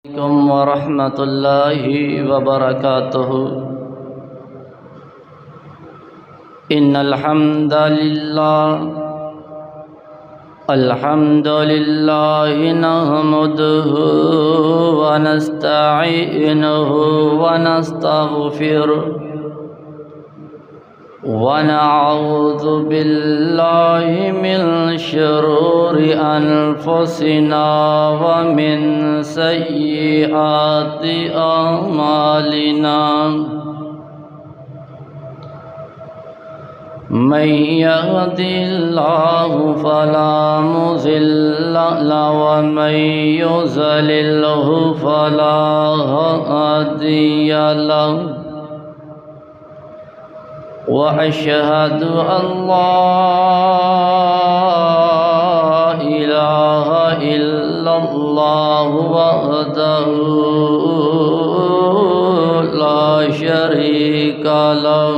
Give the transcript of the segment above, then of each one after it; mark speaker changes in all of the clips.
Speaker 1: عليكم ورحمة الله وبركاته. إن الحمد لله نحمده ونستعينه ونستغفره ونعوذ بالله من شرور أنفسنا ومن سيئات أعمالنا. من يهد الله فلا مضل له ومن يضلله فلا هادي له. وأشهد أن لا إله إلا الله وحده لا شريك له.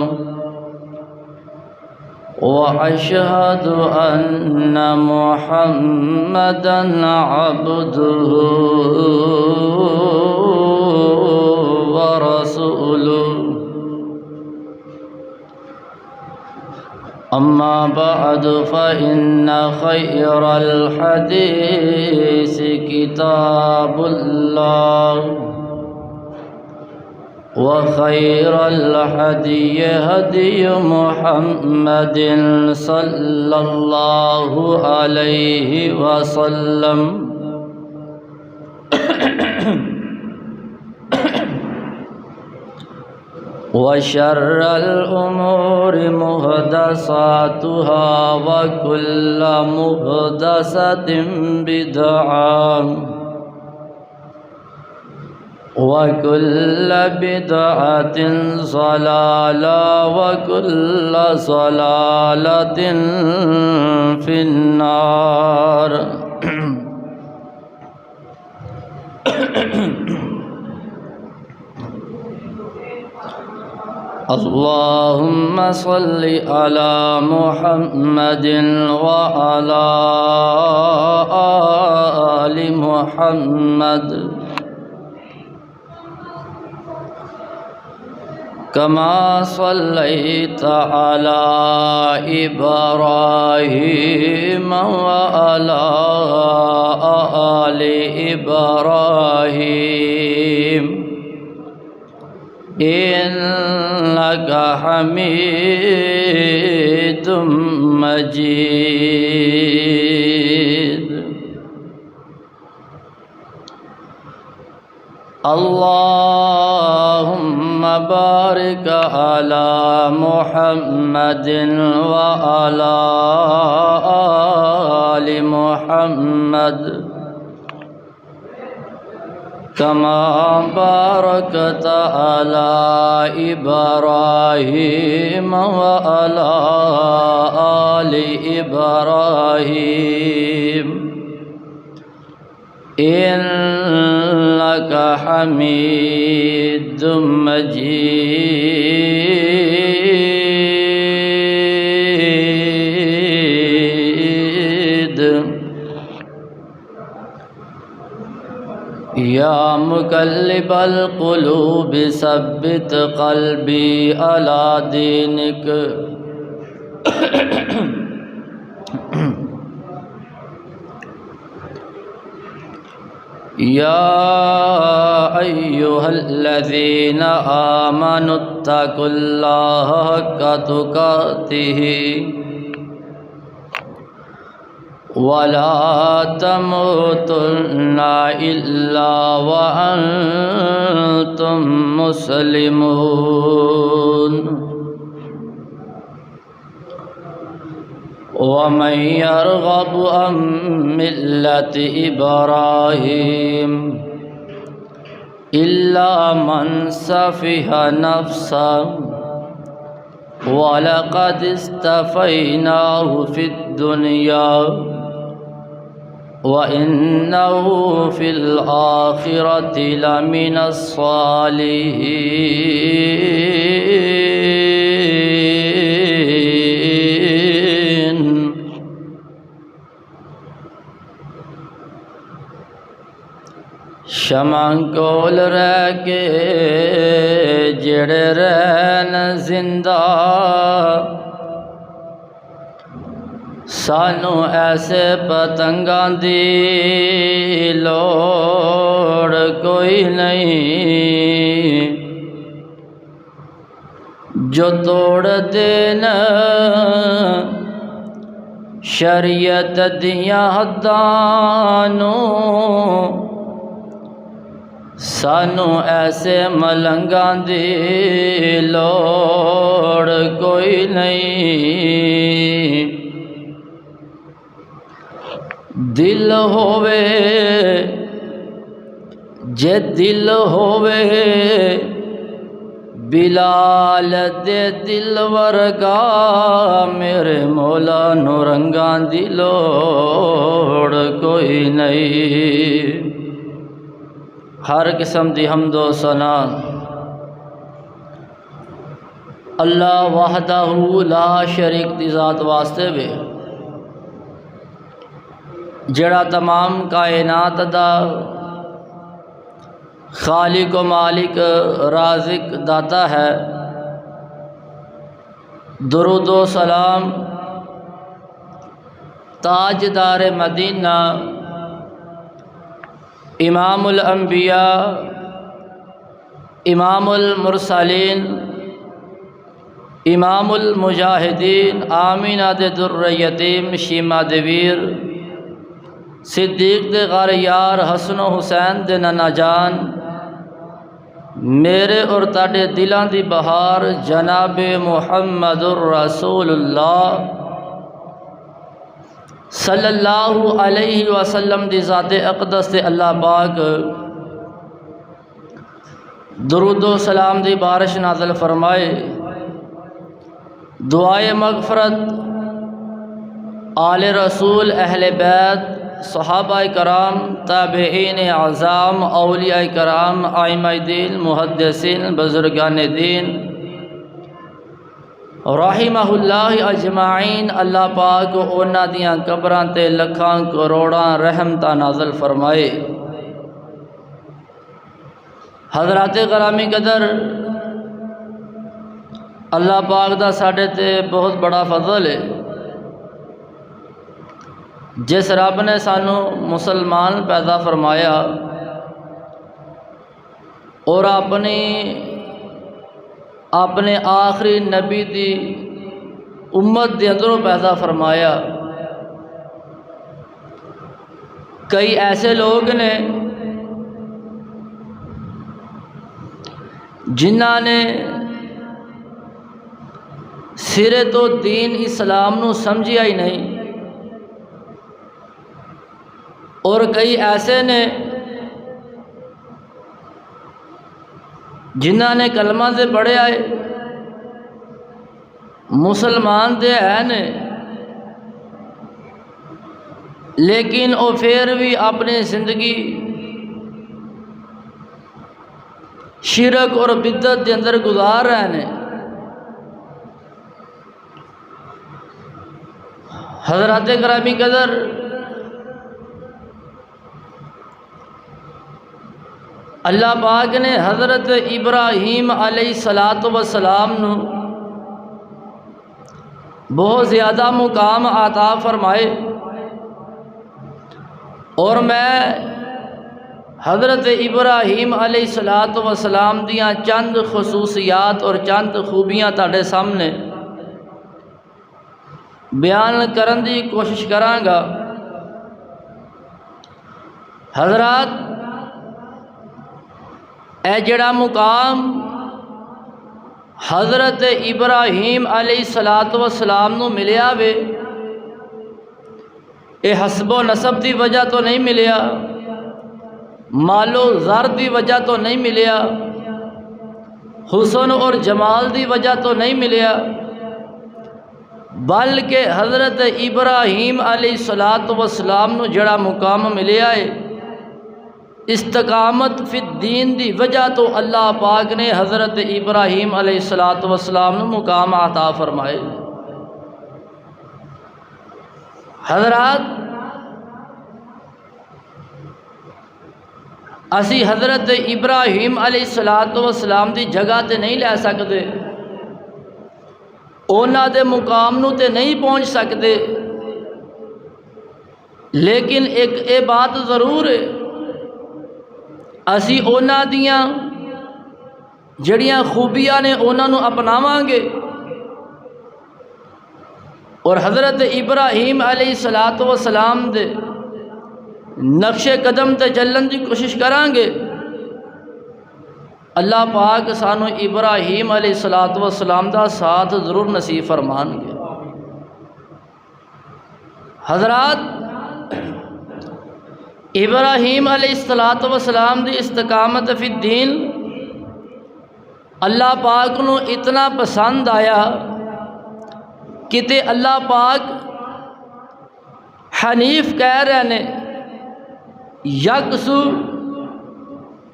Speaker 1: وأشهد أن محمدًا عبده ورسوله. أما بعد فإن خير الحديث كتاب الله وخير الهدي هدي محمد صلى الله عليه وسلم. وشر الأمور محدثاتها وكل محدثة بدعة وكل بدعة ضلالة وكل ضلالة في النار. اللهم صل على محمد وعلى آل محمد كما صليت على إبراهيم وعلى آل إبراهيم إنك حميد مجيد. اللهم بارك على محمد وعلى آل محمد كما باركت على إبراهيم وعلى آل إبراهيم إنك حميد مجيد. يا مقلب القلوب ثبت قلبي على دينك. يا أيها الذين آمنوا اتقوا الله حق تقاته ولا تموتن إلا وأنتم مسلمون. ومن يرغب عن ملة إبراهيم إلا من سفه نفسه ولقد اصطفيناه في الدنيا وإنه في الآخرة لمن الصالحين. شمع کول رہ کے جڑے رہن زندہ سانو ایسے پتنگاں دی لوڑ کوئی نہیں جو توڑ دین شریعت دیاں حداں نوں سانو ایسے ملنگاں دی لوڑ کوئی نہیں دل ہووے جے دل ہووے بلال دے دل ورگا میرے مولا نو رنگاں دی لوڑ کوئی نہیں ہر قسم دی حمد و ثنا اللہ وحدہ لا شریک دی ذات واسطے وے جڑا تمام کائنات دا خالق و مالک رازق داتا ہے درود و سلام تاجدار مدینہ امام الانبیاء امام المرسلین امام المجاہدین آمینہ دے در یتیم شیمہ دے ویر صدیق دے غار یار حسن و حسین دے نانا جان میرے اور تاڑے دلان دی بہار جناب محمد الرسول اللہ صلی اللہ علیہ وسلم دی ذات اقدس دے اللہ پاک درود و سلام دی بارش نازل فرمائے دعائے مغفرت آل رسول اہل بیت صحابہ کرام تابعین اعظام اولیاء کرام ائمہ دین محدثین بزرگان دین رحمہ اللہ اجمعین اللہ پاک اونا دیاں قبراں تے لکھاں کروڑاں رحمتاں نازل فرمائے حضرات غرامی قدر اللہ پاک دا ساڈے تے بہت بڑا فضل ہے جس رب نے سانو مسلمان پیدا فرمایا اور اپنے آخری نبی دی امت دے اندروں پیدا فرمایا کئی ایسے لوگ نے جنہاں نے سرے تو دین اسلام نو سمجھیا ہی نہیں اور کئی ایسے نے جنہاں نے کلمہ سے پڑھے آئے مسلمان دے ہیں نے لیکن وہ پھر بھی اپنی زندگی شرک اور بدعت دے اندر گزار رہے ہیں حضرات گرامی قدر اللہ پاک نے حضرت ابراہیم علیہ السلام نو بہت زیادہ مقام عطا فرمائے اور میں حضرت ابراہیم علیہ السلام دیاں چند خصوصیات اور چند خوبیاں تاڑے سامنے بیان کرن دی کوشش کراں گا حضرات اے جڑا مقام حضرت ابراہیم علیہ السلام نو ملیا وے اے حسب و نسب دی وجہ تو نہیں ملیا مال و زر دی وجہ تو نہیں ملیا حسن اور جمال دی وجہ تو نہیں ملیا بلکہ حضرت ابراہیم علیہ السلام نو جڑا مقام ملیا ہے استقامت فی الدین دی وجہ تو اللہ پاک نے حضرت ابراہیم علیہ السلام نو مقام عطا فرمائے حضرات اسی حضرت ابراہیم علیہ السلام دی جگہ تے نہیں لے سکتے، انہاں دے مقام نو تے نہیں پہنچ سکتے، لیکن ایک اے بات ضرور ہے، اسی انہاں دیاں جڑیاں خوبیاں نے انہاں نو اپناواں گے اور حضرت ابراہیم علیہ السلام دے نقش قدم تے چلن دی کوشش کران گے، اللہ پاک سانو ابراہیم علیہ السلام دا ساتھ ضرور نصیب فرمان گے۔ حضرات، ابراہیم علیہ السلام دی استقامت فی الدین اللہ پاک نو اتنا پسند آیا کتے اللہ پاک حنیف کہہ رہے نے، یکسو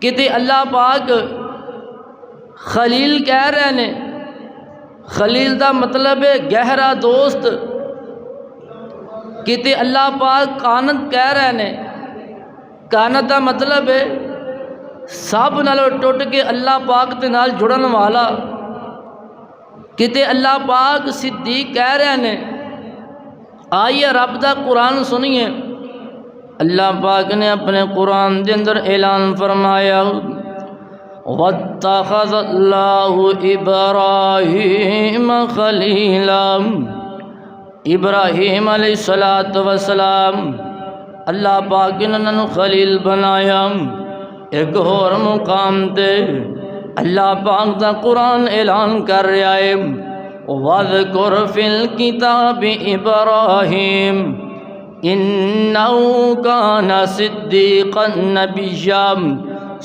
Speaker 1: کتے اللہ پاک خلیل کہہ رہے نے، خلیل دا مطلب ہے گہرا دوست، کتے اللہ پاک کانت کہہ رہے نے، کانت دا مطلب ہے سب نالوں ٹوٹ کے اللہ پاک دے نال جڑن والا، کتے اللہ پاک صدیق کہہ رہے نے۔ آئیے رب دا قرآن سنیے، اللہ پاک نے اپنے قرآن دے اندر اعلان فرمایا، وَاتَّخَذَ اللَّهُ إِبْرَاهِيمَ خَلِيلًا، ابراہیم علیہ السلام اللہ پاک نے انہوں خلیل بنایا۔ ایک اور مقام تے اللہ پاک دا قرآن اعلان کر رہا ہے، وَاذْكُرْ فِي الْكِتَابِ إِبْرَاهِيمَ إِنَّهُ كَانَ صِدِّيقًا نَبِيًّا۔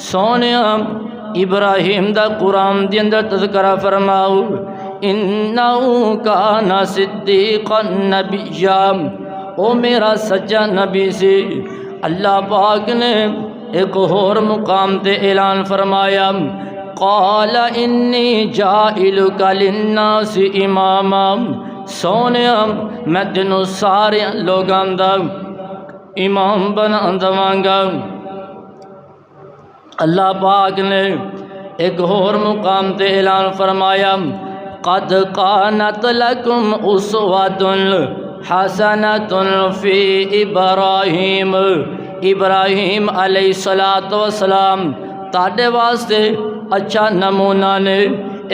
Speaker 1: سونیا ابراہیم دا قرآن دے اندر تذکرہ فرماؤ، إِنَّهُ كَانَ صِدِّيقًا نَبِيًّا، او میرا سچا نبی سی۔ اللہ پاک نے ایک اور مقام تے اعلان فرمایا، قال انی جاعلک للناس اماما، سونیا میں تینوں سارے لوگاں دا امام بنا دواں گا۔ اللہ پاک نے ایک اور مقام تے اعلان فرمایا، قد کانت لکم اسوۃ حسنۃ فی ابراہیم، ابراہیم علیہ السلام تاڑے واسطے اچھا نمونہ نے۔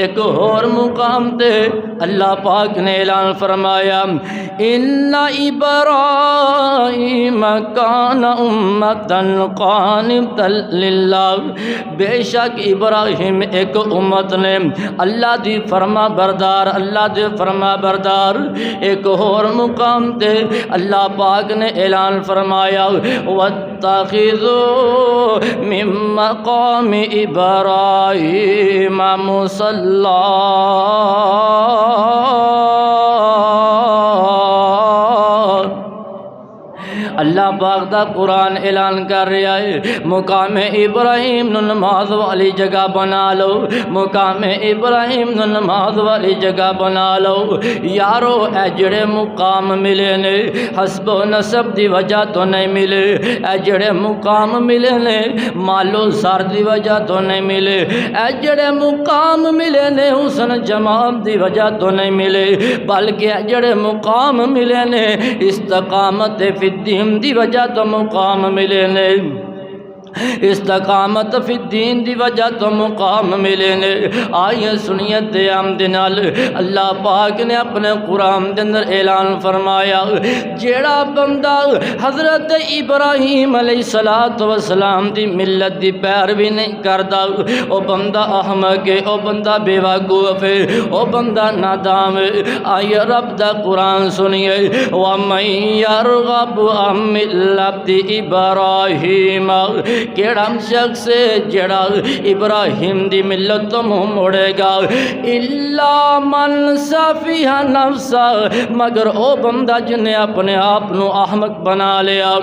Speaker 1: ایک اور مقام تے اللہ پاک نے اعلان فرمایا، ان ابراہیم کان امتا قانتا للہ، بے شک ابراہیم ایک امت نے اللہ دی فرما بردار، اللہ دے فرما بردار۔ ایک اور مقام تے اللہ پاک نے اعلان فرمایا، واتخذوا من مقام ابراہیم مصلی اللہ پاک دا قرآن اعلان کر رہا ہے، مقام ابراہیم نو نماز والی جگہ بنا لو، مقام ابراہیم نو نماز والی جگہ بنا لو۔ یارو اے جڑے مقام ملے نے حسب و نسب دی وجہ تو نہیں ملے، اے جڑے مقام ملے نے مال و زر دی وجہ تو نہیں ملے، اے جڑے مقام ملے نے حسن جمال دی وجہ تو نہیں ملے، بلکہ اے جڑے مقام ملے نے استقامت فی الدین دی وجہ تو مقام ملے نے، استقامت فی الدین دی وجہ تو مقام ملے نے۔ آئیے سنیے دیام دنال اللہ پاک نے اپنے قرآن دے اندر اعلان فرمایا، جیڑا بندہ حضرت ابراہیم علیہ السلام دی ملت دی پیروی نہیں کردا، او بندہ احمق ہے، او بندہ بے وقوف ہے، او بندہ نادان ہے۔ آئیے رب دا قرآن سنیے، وَمَن يَرْغَبُ عَن مِّلَّتِ إِبْرَاهِيمَ، کیڑا شخص جڑا ابراہیم دی ملت تو منہ موڑے گا، الا من سفیہ نفسہ، مگر او بندہ جن نے اپنے آپ نو احمق بنا لیا،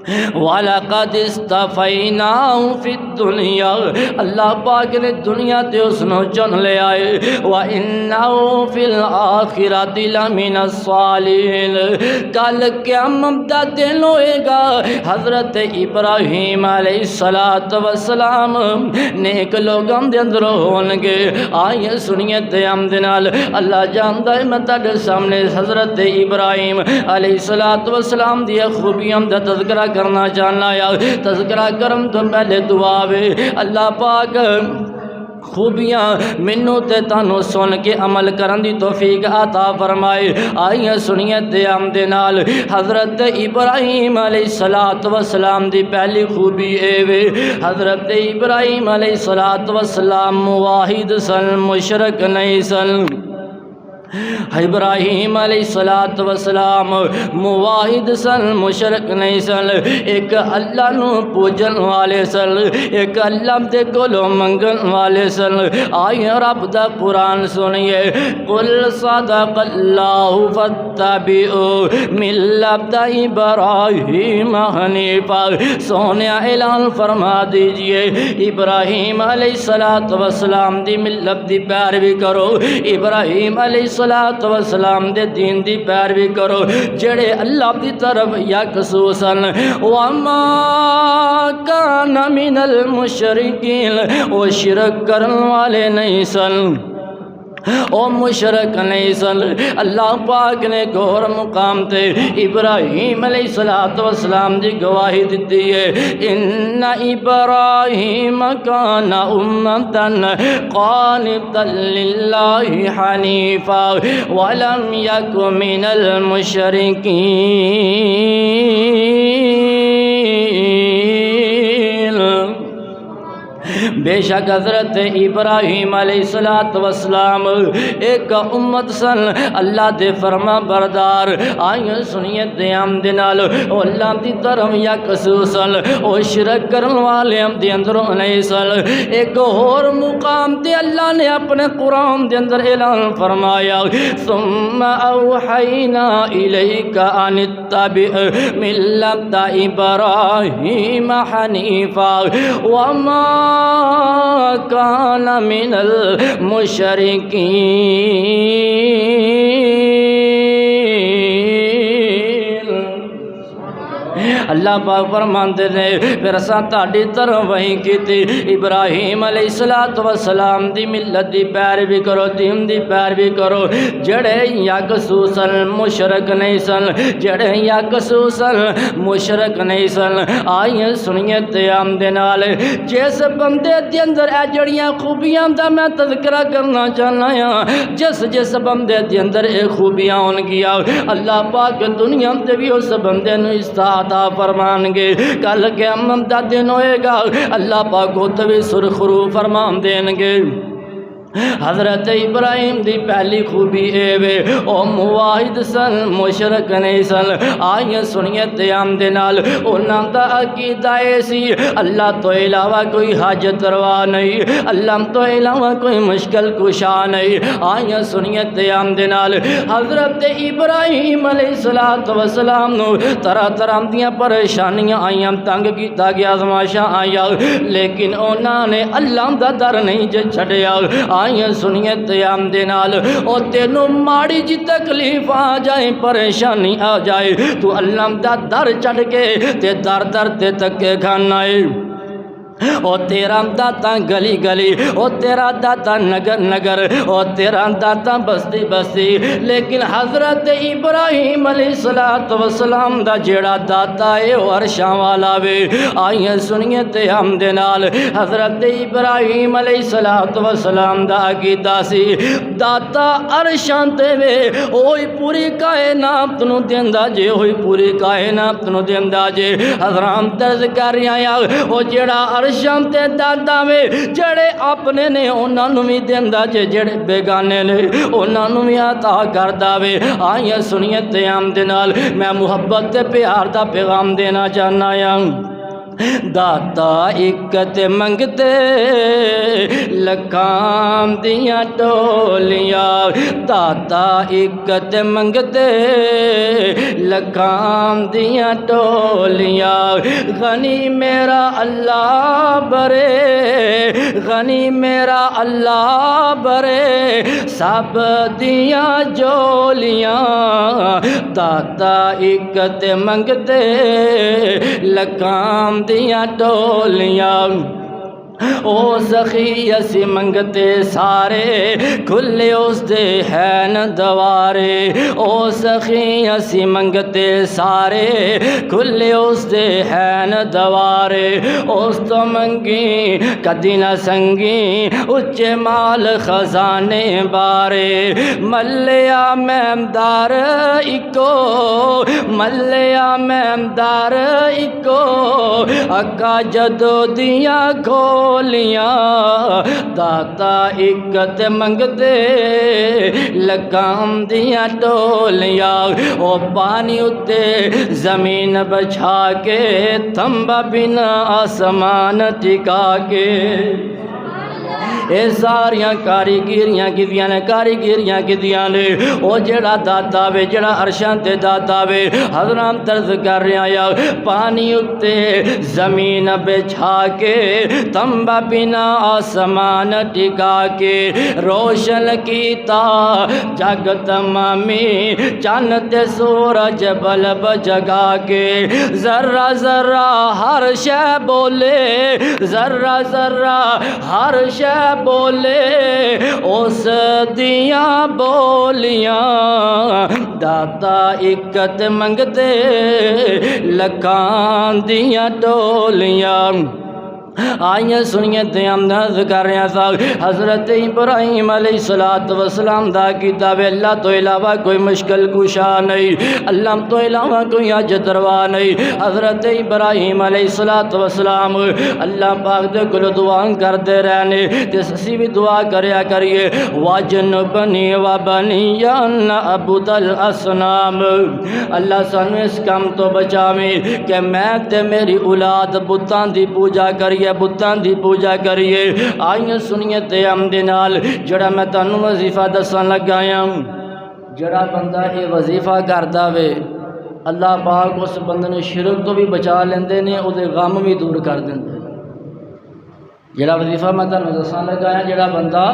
Speaker 1: وَلَقَدِ اسْتَفَيْنَاهُ فِي الدُّنْيَا اللہ پاک نے دنیا تے اس نو چن لیا ہے وَإِنَّهُ فِي الْآخِرَةِ لَمِنَ الصَّالِحِينَ کل قیامت دا دن ہوئے گا حضرت ابراہیم علیہ السلام نیک لوگاں دے اندر ہونگے آئیے سنیے دیام دنال اللہ جاندہ ہے میں تاڑے سامنے حضرت ابراہیم علیہ السلام دی خوبیاں دا تذکرہ کرنا چاہنا یا تذکرہ کرم تو پہلے دعا وے اللہ پاک خوبیاں منو تے تانو سن کے عمل کرن دی توفیق عطا فرمائے آئیے سنیے دیام دے نال حضرت ابراہیم علیہ السلام دی پہلی خوبی اے وے حضرت ابراہیم علیہ السلام موحد سن مشرک نہیں سن ابراہیم علیہ السلام موحد سن مشرک نہیں سن ایک اللہ نو پوجن والے سن ایک اللہ دے کولو منگن والے سن آئیے رب دا قرآن سنیے قل صدق اللہ فاتبعوا ملت ابراہیم حنیفا سونے اعلان فرما دیجئے ابراہیم علیہ السلام دی ملت دی پیروی کرو ابراہیم علیہ السلام دے دین دی پیروی کرو جڑے اللہ دی طرف یکسوسن وما کان من المشرکین وہ شرک کرن والے نہیں سن او مشرک نہیں سن اللہ پاک نے گور مقام تے ابراہیم علیہ السلام دی گواہی دیتی ہے ان ابراہیم کان امتا قانتا للہ حنیفا ولم یک من المشرکین بے شک حضرت ابراہیم علیہ السلام ایک امت سن اللہ دے فرما بردار آئیے سنیے دیام دنال او اللہ دی طرف یکسو سن او شرک کرن والے ہم دی اندروں نہیں سن ایک اور مقام تے اللہ نے اپنے قرآن دے اندر اعلان فرمایا ثم اوحینا الیک ان اتبع ملت ابراہیم حنیفا وما کان من المشرکین اللہ پاک فرماندے نے پھر اساں تہاڈی طرف وحی کیتی ابراہیم علیہ السلام دی ملت دی پیروی کرو دین دی پیروی کرو جڑے یکسوسن مشرک نہیں سن جڑے یکسوسن مشرک نہیں سن آئیے سنیے دیام دے نال جس بندے دے اندر اے جڑیاں خوبیاں دا میں تذکرہ کرنا چاہنا ہاں جس بندے دے اندر اے خوبیاں ہون گیا اللہ پاک دنیا تے بھی اس بندے نو عطا فرمان گے کل قیامت دا دن ہوئے گا اللہ پاک کو بھی سرخرو فرمان دیں گے حضرت ابراہیم دی پہلی خوبی اے وے او موحد سن مشرک نہیں سن آئیے سنیے دیام دے نال انہاں دا عقیدہ ایسی اللہ تو علاوہ کوئی حاجت روا نہیں اللہ تو علاوہ کوئی مشکل کشا نہیں آئیے سنیے دیام دے نال حضرت ابراہیم علیہ السلام نو طرح طرح دیاں پریشانیاں آئیاں تنگ کیتا گیا آزمائشاں آئیاں لیکن انہاں نے اللہ دا در نہیں چھڑیا آئیے سنیے دیام دے نال او تینو ماڑی جی تکلیف آ جائے پریشانی آ جائے تو اللہ دا در چڑھ کے تے در در تے تکے کھانا ہے او تیرا داتا گلی گلی او تیرا داتا نگر نگر او تیرا داتا بستی بستی لیکن حضرت ابراہیم علیہ السلام دا جیڑا داتا ہے وہ عرشاں والا وے آئیے سنیے تے ہم دے نال حضرت ابراہیم علیہ السلام دا عقیدہ سی داتا عرشاں تے وے اوہی پوری کائنات نو دیندا جے اوہی پوری کائنات نو دیندا جے حضرات درز کر رہا او جیڑا عرشاں تے دادا وے جڑے اپنے نے انہاں نوں وی دیندا جے جڑے بیگانے نے انہاں نوں وی عطا کردا وے آئیے سنیے تے ہم دے نال میں محبت تے پیار دا پیغام دینا چاہنا ہاں داتا اکت منگتے لکھاں دیاں ٹولیاں، داتا اکت منگتے لکھاں دیاں ٹولیاں، غنی میرا اللہ برے، غنی میرا اللہ برے سب دیاں جولیاں، داتا اکت منگتے لکھاں دیاں ٹولیاں، او سخی اسی منگتے سارے کھلے اس دے ہیں دوارے، او سخی اسی منگتے سارے کھلے اس دے ہیں دوارے، اس تو منگی کدی نہ سنگی اچے مال خزانے بارے، ملیا مہمدار اکو، ملیا مہمدار اکو، اکا جدو دیاں کھولیاں، داتا اکت منگتے لکھاں دیاں ٹولیاں، او پانی اتے زمین بچھا کے تھمبا بنا آسمان ٹکا کے، اے ساریاں کاریگریاں کدیاں نے، کاریگریاں کدیاں نے، او جڑا داتا وے، جڑا عرشاں تے داتا وے، حضرام طرز کر رہا یا پانی اتے زمین بچھا کے تنبا بنا آسمان ٹکا کے، روشن کیتا جگ تمامی چاند تے سورج بلب جگا کے، ذرہ ذرہ ہر شے بولے، ذرہ ذرہ ہر شے بولے اس دیاں بولیاں، داتا اکت منگتے لکھاں دیاں ٹولیاں، آئیں سنیے دیاں نرد کر رہے تھا حضرت ابراہیم علیہ السلام دا کتاب، اللہ تو علاوہ کوئی مشکل کشا نہیں، اللہ تو علاوہ کوئی حاجت روا نہیں، حضرت ابراہیم علیہ السلام اللہ پاک دے کل دعائیں کر دے رہنے، جس اسی بھی دعا کریا کریے، وَجْنُبْنِي وَبَنِيَّ أَنْ أَعْبُدَ الْأَصْنَامَ، اللہ سانو اس کام تو بچاویں کہ میں تے میری اولاد بتاں دی پوجا کریے، بتاں دی پوجا کریے، آئیں سنیے تے ہم دنال جڑا میں تانوں وظیفہ دسان لگایا، جڑا بندہ یہ وظیفہ کردا وے اللہ پاک اس بندے نے شرک تو بھی بچا لیندے نے، او دے غم بھی دور کر دیندے، جڑا وظیفہ میں تانوں دسان لگایا، جڑا بندہ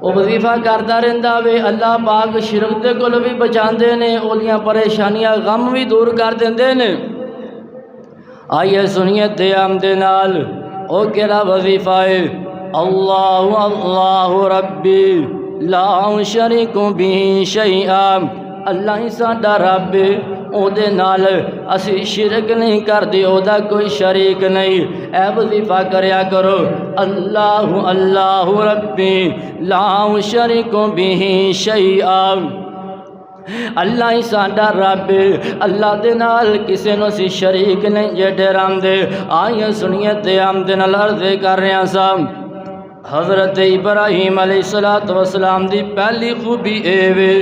Speaker 1: وہ وظیفہ کردا رہندا وے اللہ پاک شرک دے کول بھی بچاندے نے، اودیاں پریشانیاں غم بھی دور کر دیندے نے، آئیے سنیے تے ہم دے نال او کیڑا وظیفہ ہے، اللہ اللہ ربی لا شریک بھی شیئا، اللہ ہی ساڈا رب او دے نال اسی شرک نہیں کردے، او دا کوئی شریک نہیں، اے وظیفہ کریا کرو، اللہ اللہ ربی لا شریک بھی شیئا، اللہ ہی ساڈا رب، اللہ دے نال کسے نو سی شریک نہیں جے ڈرام دے، آئیں سنیے تے ہم دے نال عرض کر رہے ہیں سام، حضرت ابراہیم علیہ السلام دی پہلی خوبی اے وے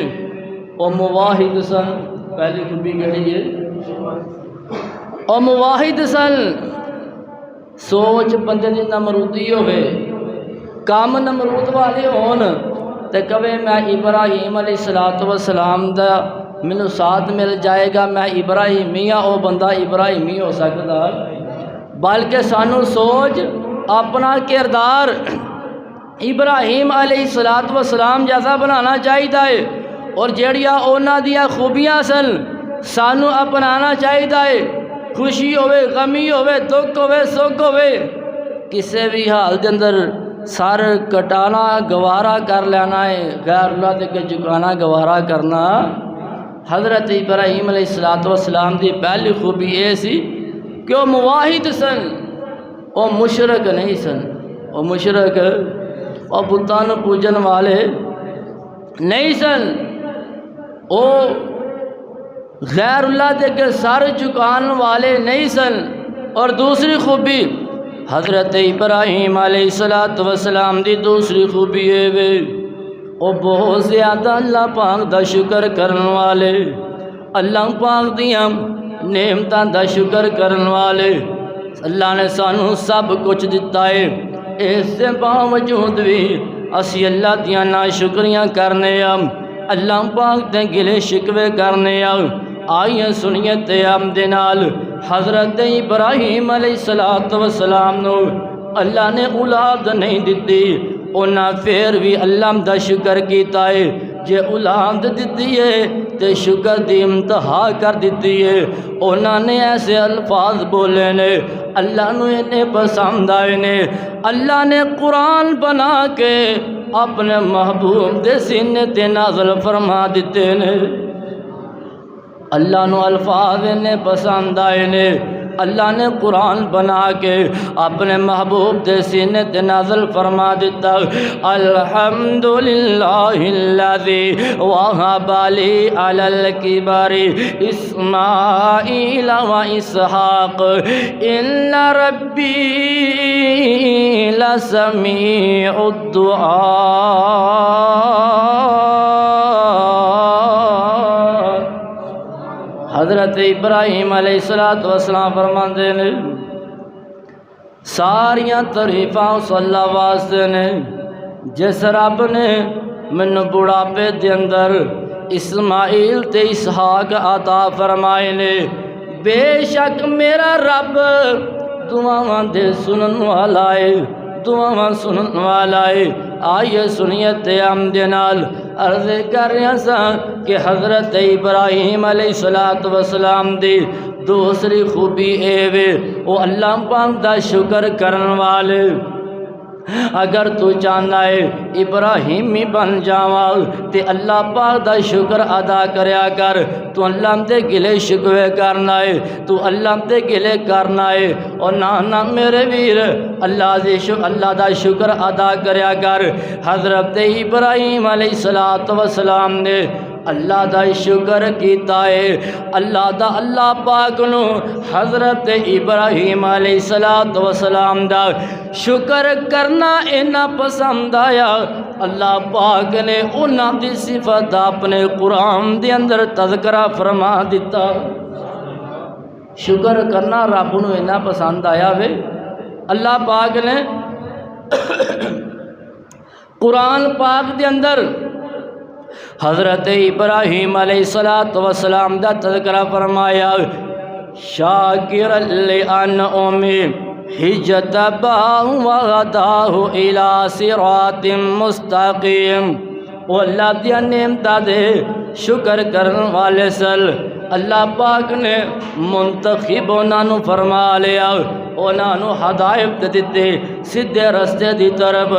Speaker 1: او مواحد سن، پہلی خوبی کہڑی ہے او مواحد سن، سوچ بندے دی نمرودی ہوئے، کام نمرود والے ہون تے کہے میں ابراہیم علیہ السلام دا مینوں ساتھ مل جائے گا، میں ابراہیمی ہاں، او بندہ ابراہیمی ہو سکتا، بلکہ سانو سوچ اپنا کردار ابراہیم علیہ السلام جیسا بنانا چاہیے، اور جڑیاں اونا دیا خوبیاں سن سانو اپنانا چاہیے، خوشی ہوئے غمی ہوئے دکھ ہوئے سکھ ہوئے کسے بھی حال دے اندر سر کٹانا گوارا کر لینا ہے، غیر اللہ دے کے جھکانا گوارا کرنا، حضرت ابراہیم علیہ السلام دی پہلی خوبی یہ سی کہ وہ مواحد سن، وہ مشرک نہیں سن، وہ مشرک اور بتان پوجن والے نہیں سن، وہ غیر اللہ دے کے سر جھکان والے نہیں سن، اور دوسری خوبی حضرت ابراہیم علیہ السلام دی دوسری خوبی ہے وے وہ بہت زیادہ اللہ پاک دا شکر کرن والے، اللہ پاک دیاں نعمتاں دا شکر کرن والے، اللہ نے سانو سب کچھ دیتا ہے، اس سے باوجود بھی اسی اللہ دیاں ناشکریاں کرنے اللہ پاک تے گلے شکوے کرنے آئیے سنیے تیام دے نال حضرت ابراہیم علیہ السلام نو اللہ نے اولاد نہیں دیتی، انہاں پھر بھی اللہ دا شکر کیتا ہے، جے اولاد دیتی ہے تے شکر دی انتہا کر دیتی ہے۔ انہاں نے ایسے الفاظ بولے نے اللہ نو انہیں پسند آئے نے، اللہ نے قرآن بنا کے اپنے محبوب دے سینے تے نازل فرما دیتے نے۔ اللہ نو الفاظ انہیں پسند آئے نے، اللہ نے قرآن بنا کے اپنے محبوب دے سینے تے نازل فرما دیتا۔ الحمدللہ الذی وہب لی علی الکبر اسماعیل و اسحاق ان ربی لسمیع الدعاء۔ حضرت ابراہیم علیہ السلام فرماندے نے ساریاں تعریفاں اس اللہ واسطے نے جس رب نے مینوں بڑھاپے دے اندر اسماعیل تے اسحاق عطا فرمائے نے۔ بے شک میرا رب دعاواں دے سنن والا ہے، دعاواں سنن والا ہے۔ آئیے سنیے تیام دے نال عرض کر رہا سا کہ حضرت ابراہیم علیہ السلام دی دوسری خوبی اے وے وہ اللہ پاک دا شکر کرن والے۔ اگر تو چاہنا ہے ابراہیمی بن جاواں تے اللہ پاک دا شکر ادا کریا کر، تو اللہ دے گلے شکوے کرنا ہے، تو اللہ دے گلے کرنا ہے، اور نہ میرے ویر اللہ دا شکر ادا کریا کر۔ حضرت ابراہیم علیہ السلام نے اللہ دا شکر کیتا ہے، اللہ پاک نو حضرت ابراہیم علیہ السلام دا شکر کرنا اینا پسند آیا، اللہ پاک نے انہاں دی صفت اپنے قرآن دے اندر تذکرہ فرما دیتا۔ شکر کرنا رب نو اینا پسند آیا وے، اللہ پاک نے قرآن پاک دے اندر حضرت ابراہیم علیہ السلام دا تذکرہ فرمایا۔ شاکر لانعمی اجتباہ وہداہ الی صراط مستقیم۔ وہ اللہ دیا نعمتاں دے شکر کرن والے سل اللہ پاک نے منتخب انہوں فرما لیا، انہوں ہدایت دیتے سیدھے رستے دی طرف۔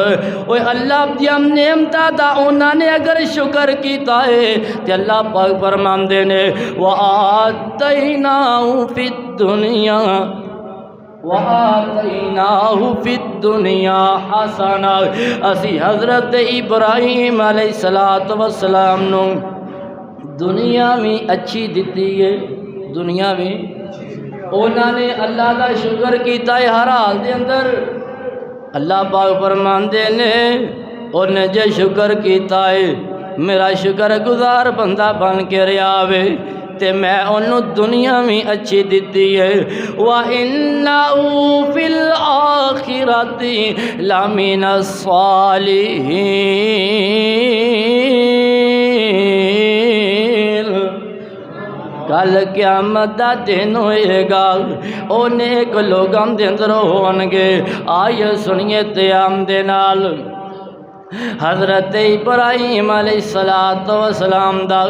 Speaker 1: اوہ اللہ دیا نعمتاں دا انہوں نے اگر شکر کیتا ہے تے اللہ پاک فرماندے نے وَآتَيْنَاهُ فِي الدُّنْيَا وَآتَيْنَاهُ فِي الدُّنْيَا حَسَنَةً۔ اسی حضرت ابراہیم علیہ السلام نو دنیا میں اچھی دیتی ہے، دنیا میں انہوں نے اللہ دا شکر کیتا ہے ہر حال دے اندر۔ اللہ پاک فرماندے نے انہیں جے شکر کیتا ہے میرا شکر گزار بندہ بن کے رہاوے تے میں انہوں دنیا میں اچھی دیتی ہے۔ وَإِنَّهُ فِي الْآخِرَةِ لَمِنَ الصَّالِحِينَ۔ کل قیامت دا دن ہوئے گا، او نیک لوگاں دے اندر ہونگے۔ آئیے سنیے تیام دے نال حضرت ابراہیم علیہ السلام دا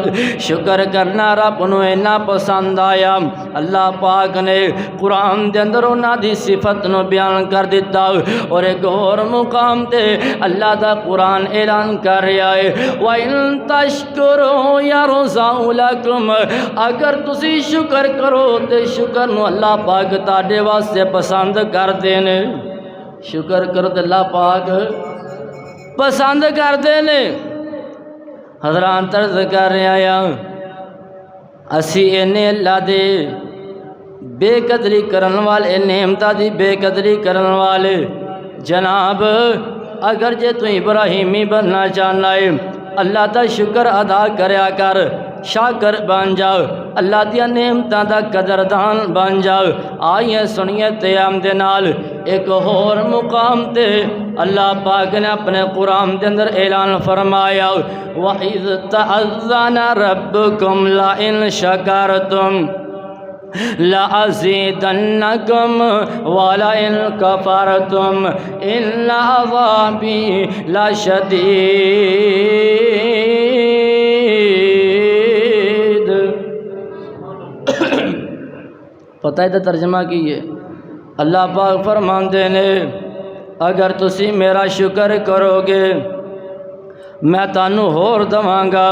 Speaker 1: شکر کرنا رب نو اینا پسند آیا، اللہ پاک نے قرآن دے اندر انہاں دی صفت نو بیان کر دیتا۔ اور ایک اور مقام تے اللہ دا قرآن اعلان کر رہا ہے وَإِن تَشْكُرُوا يَرْضَهُ لَكُمْ۔ اگر تسی شکر کرو تے شکر نو اللہ پاک تاڑے واسطے پسند کر دینے۔ شکر کرو تے اللہ پاک پسند کر دینے۔ حضران طرز کر رہے آیا اسی انہیں اللہ دے بے قدری کرن والے، نعمتاں دی بے قدری کرن والے جناب، اگر جے تو ابراہیمی بننا چاہنا ہے اللہ دا شکر ادا کریا کر، شاکر بن جاؤ، اللہ دیا نعمتاں دا قدردان بن جاؤ۔ آئیے سنیے تیام دے نال ایک اور مقام تے اللہ پاک نے اپنے قرآن دے اندر اعلان فرمایا وَإِذْ تَأَذَّنَ رَبُّكُمْ لَئِن شَكَرْتُمْ لَأَزِيدَنَّكُمْ وَلَئِن كَفَرْتُمْ إِنَّ عَذَابِي لَشَدِيدٌ۔ پتہ ہے ترجمہ کیے اللہ پاک فرماندے نے اگر تسی میرا شکر کرو گے میں تانوں ہور دواں گا،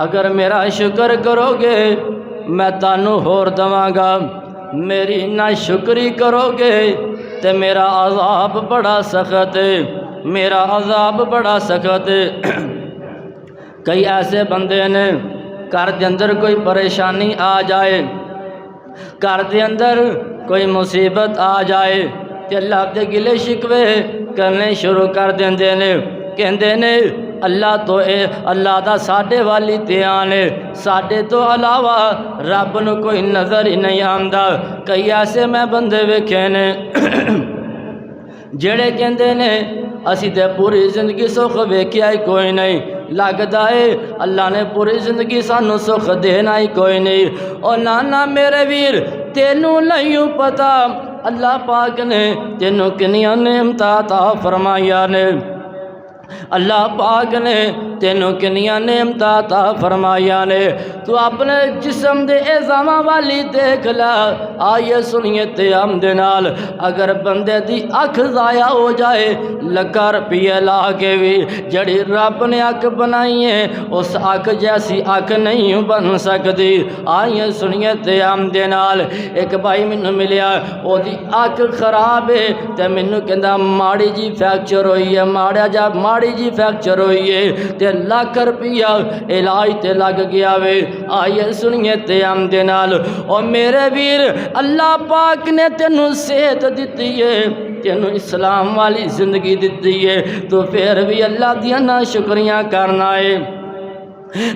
Speaker 1: اگر میرا شکر کرو گے میں تانوں ہور دواں گا، میری ناشکری کرو گے تے میرا عذاب بڑا سخت ہے، میرا عذاب بڑا سخت ہے۔ کئی ایسے بندے نے گھر دے اندر کوئی پریشانی آ جائے، گھر دے اندر کوئی مصیبت آ جائے تے اللہ دے گلے شکوے کرنے شروع کر دیندے نے، کہندے نے اللہ تو اللہ دا ساڈے والی دھیان ہے، ساڈے تو علاوہ رب نو کوئی نظر ہی نہیں آندا۔ کئی ایسے میں بندے ویکھے نے جڑے کہندے نے اسی تے پوری زندگی سکھ ویکھیا ہی کوئی نہیں، لگدا ہے اللہ نے پوری زندگی سانو سکھ دینا ہی کوئی نہیں۔ او نانا میرے ویر تینوں نہیں پتا اللہ پاک نے تینوں کنیاں نعمتاں عطا فرمائیاں نے، اللہ پاک نے تینوں کنیاں نعمتاں عطا فرمائیاں نے، تو اپنے جسم دے اعضاء والی دیکھ لا۔ آئیے سنیے تیام دے نال اگر بندے دی اکھ ضائع ہو جائے لکھاں روپیے لا کے بھی جڑی رب نے اکھ بنائی ہے اس اکھ جیسی اکھ نہیں بن سکتی۔ آئیے سنیے تیام دے نال ایک بھائی مینوں ملیا او دی اکھ خراب ہے تے مینوں کہندا ماڑی جی فریکچر ہوئی ہے، ماڑی جی فریکچر ہوئی ہے تے لاکھ روپیہ علاج تے لگ گیا وے۔ آئیے سنیے تیام دے نال او میرے ویر اللہ پاک نے تینوں صحت دتی ہے، تینوں اسلام والی زندگی دتی ہے، تو پھر بھی اللہ دیا نا شکریاں کرنا ہے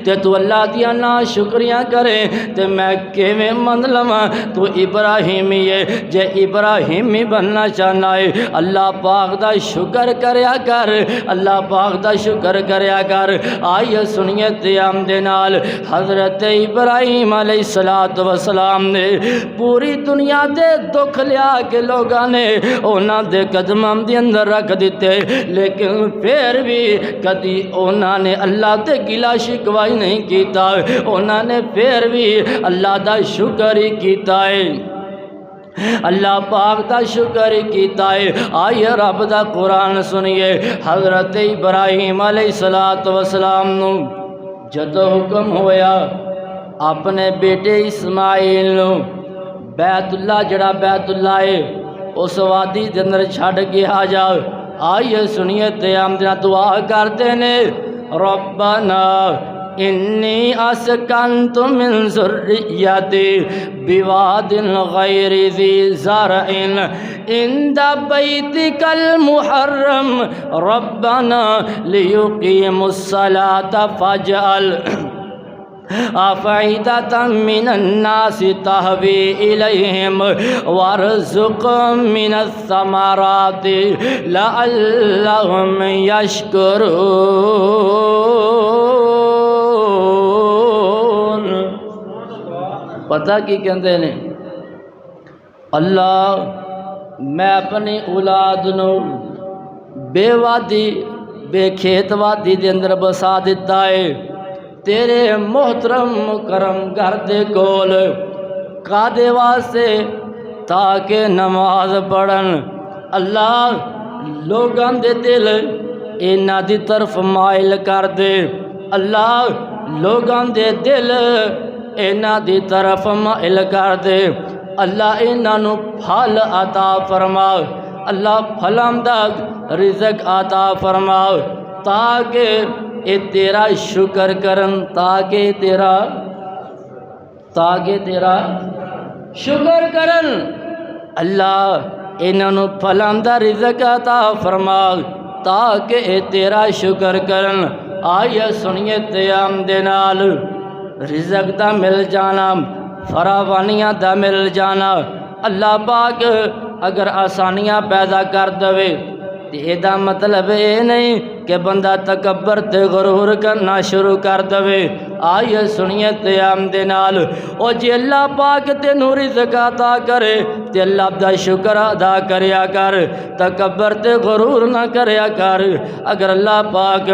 Speaker 1: تے تو اللہ دیا نا شکریاں کرے تے میں کیویں من لواں تو ابراہیمی ہے، جے ابراہیمی بننا چاہنا ہے اللہ پاک دا شکر کریا کر، اللہ پاک دا شکر کریا کر۔ آئیے سنیے تیام دے نال حضرت ابراہیم علیہ السلام نے پوری دنیا دے دکھ لیا کے لوگاں نے اونا دے قدماں دے اندر رکھ دیتے، لیکن پھر بھی کدی اونا نے اللہ دے گلا شکوائی نہیں کیتا، اونا نے پھر بھی اللہ دا شکر ہی کیتا ہے، اللہ پاک دا شکر ہی کیتا ہے۔ آئیے رب دا قرآن سنیے حضرت ابراہیم علیہ السلام نو جدو حکم ہویا اپنے بیٹے اسماعیل نو بیت اللہ جڑا بیت اللہ ہے اس وادی دے اندر چھڑ کے آ جا۔ آئیے سنیے تیام دن دعا کرتے نے ربنا انی اسکنت من ذریتی بواد غیر ذی زرع عند بیتک المحرم ربنا لیقیموا الصلاة فاجعل افئدة من الناس تهوی الیہم وارزقهم من الثمرات لعلهم یشکرون۔ پتہ کی کہندے نے اللہ میں اپنی اولاد نو بے وادی بے کھیت وادی دے اندر بسا دیتا ہے، تیرے محترم مکرم گھر دے کول کادے واسطے تاکہ نماز پڑھن۔ اللہ لوگاں دے دل اینا دی طرف مائل کر دے، اللہ لوگاں دے دل اینا دی طرف مائل کر دے، اللہ اینا نو پھل عطا فرما، اللہ پھلاں دا رزق عطا فرما تاکہ اے تیرا شکر کرن، تاکہ تیرا شکر کرن۔ اللہ انہوں پھلاں دا رزق عطا فرما تاکہ اے تیرا شکر کرن۔ آئیے سنیے تیام دے نال رزق دا مل جانا، فراوانیاں دا مل جانا۔ اللہ پاک اگر آسانیاں پیدا کر دے تے ایدا مطلب یہ نہیں کہ بندہ تکبر تے غرور کرنا شروع کر دے۔ آئیے سنیے قیام دے نال، او جی اللہ پاک تینوں رزق عطا کرے تے اللہ دا شکر ادا کریا کر، تکبر تے غرور نہ کریا کر۔ اگر اللہ پاک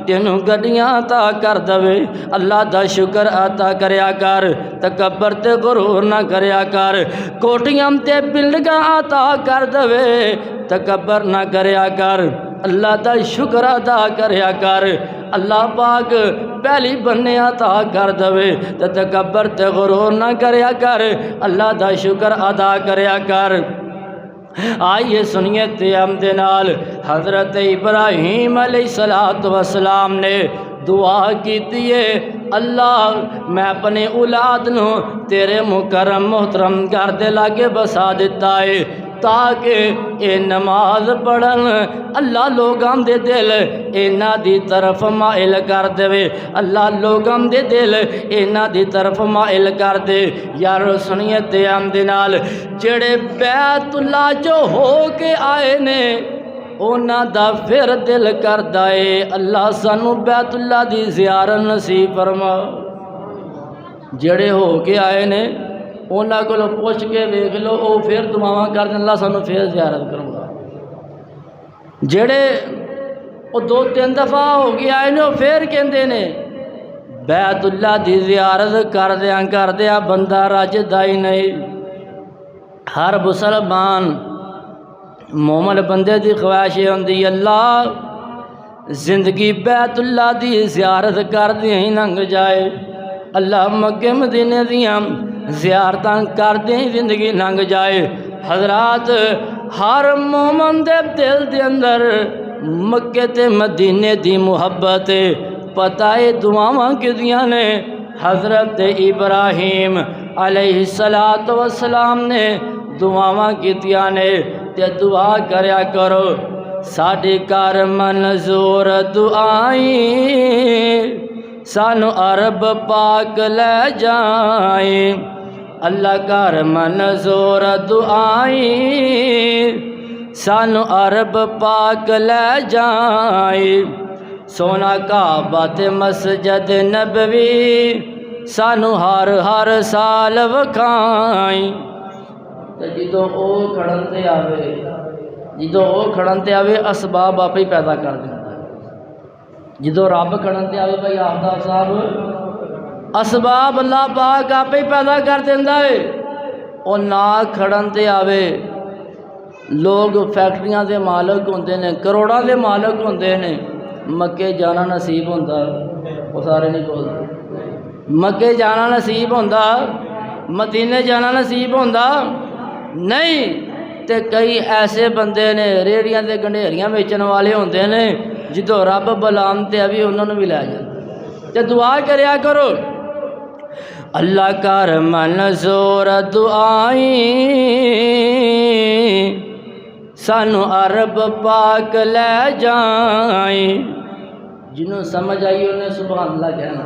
Speaker 1: تینوں گڈیاں عطا کر دے اللہ دا شکر عطا کریا کر، تکبر تے غرور نہ کریا کر۔ کوٹیاں تے بلڈنگاں عطا کر دے تکبر نہ کریا کر، اللہ دا شکر ادا کریا کر۔ اللہ پاک پہلی بننے عطا کر دے تے تکبر تے غرور نہ کریا کر، اللہ دا شکر ادا کریا کر۔ آئیے سنیے قیام دے نال، حضرت ابراہیم علیہ السلام نے دعا کیتی ہے، اللہ میں اپنے اولاد نو تیرے مکرم محترم گھر دے لاگے بسا دیتا ہے تاکہ اے نماز پڑھن اللہ لوگاں دے دل اینا دی طرف مائل کر دے، اللہ لوگاں دے دل اینا دی طرف مائل کر دے۔ یار سنیے قیام دے نال، جڑے بیت اللہ جو ہو کے آئے نے اونا دا پھر دل کردا ہے اللہ سانو بیت اللہ دی زیارت نصیب فرما۔ جڑے ہو کے آئے نے اونا کو پوچھ کے دیکھ لو، او پھر دعاواں کر دیں اللہ سانو پھر زیارت کروں گا۔ جڑے او 2-3 دفعہ ہو کے آئے نے، پھر کہندے نے بیت اللہ دی زیارت کر دیاں بندہ رجدا ہی نہیں۔ ہر مسلمان مومن بندے دی خواہش ہوندی اللہ زندگی بیت اللہ دی زیارت کر دیں ہی لنگ جائے، اللہ مکے مدینے دیاں زیارتاں کر دیں زندگی لنگ جائے۔ حضرات ہر مومن دے دل دے اندر مکے تے مدینے دی محبت پتہ ہے دعاواں کدیاں نے۔ حضرت ابراہیم علیہ السلام نے دعاواں کیتیاں نے تے دعا کریا کرو، ساڈے گھر منظور دعائیں سانو عرب پاک لے جائیں، اللہ گھر منظور دعائیں سانو عرب پاک لے جائیں، سونا کعبہ تے مسجد نبوی سانو ہر سال وکھائیں۔ جدو او کھڑن تے آوے اسباب آپ ہی پیدا کر دیتا ہے۔ جدو رب کھڑن تے آوے بھائی آفتاب صاحب اسباب اللہ پاک آپ ہی پیدا کر دیتا ہے۔ او نہ کھڑن تے آوے لوگ فیکٹریاں دے مالک ہوندے نے، کروڑاں دے مالک ہوندے نے، مکے جانا نصیب ہوندا وہ سارے نہیں بولتے، مکے جانا نصیب ہوندا مدینے جانا نصیب ہوندا نہیں۔ تے کئی ایسے بندے نے ریڑیاں تے گنڈھیریاں بیچن والے ہوندے نے جدو رب بلان تے ابھی انہوں نے بھی لے جاتے۔ تے دعا کریا کرو، اللہ کر منظور دعائیں سانو عرب پاک لے جائیں۔ جنہوں سمجھ آئی انہیں سبحان اللہ کہنا۔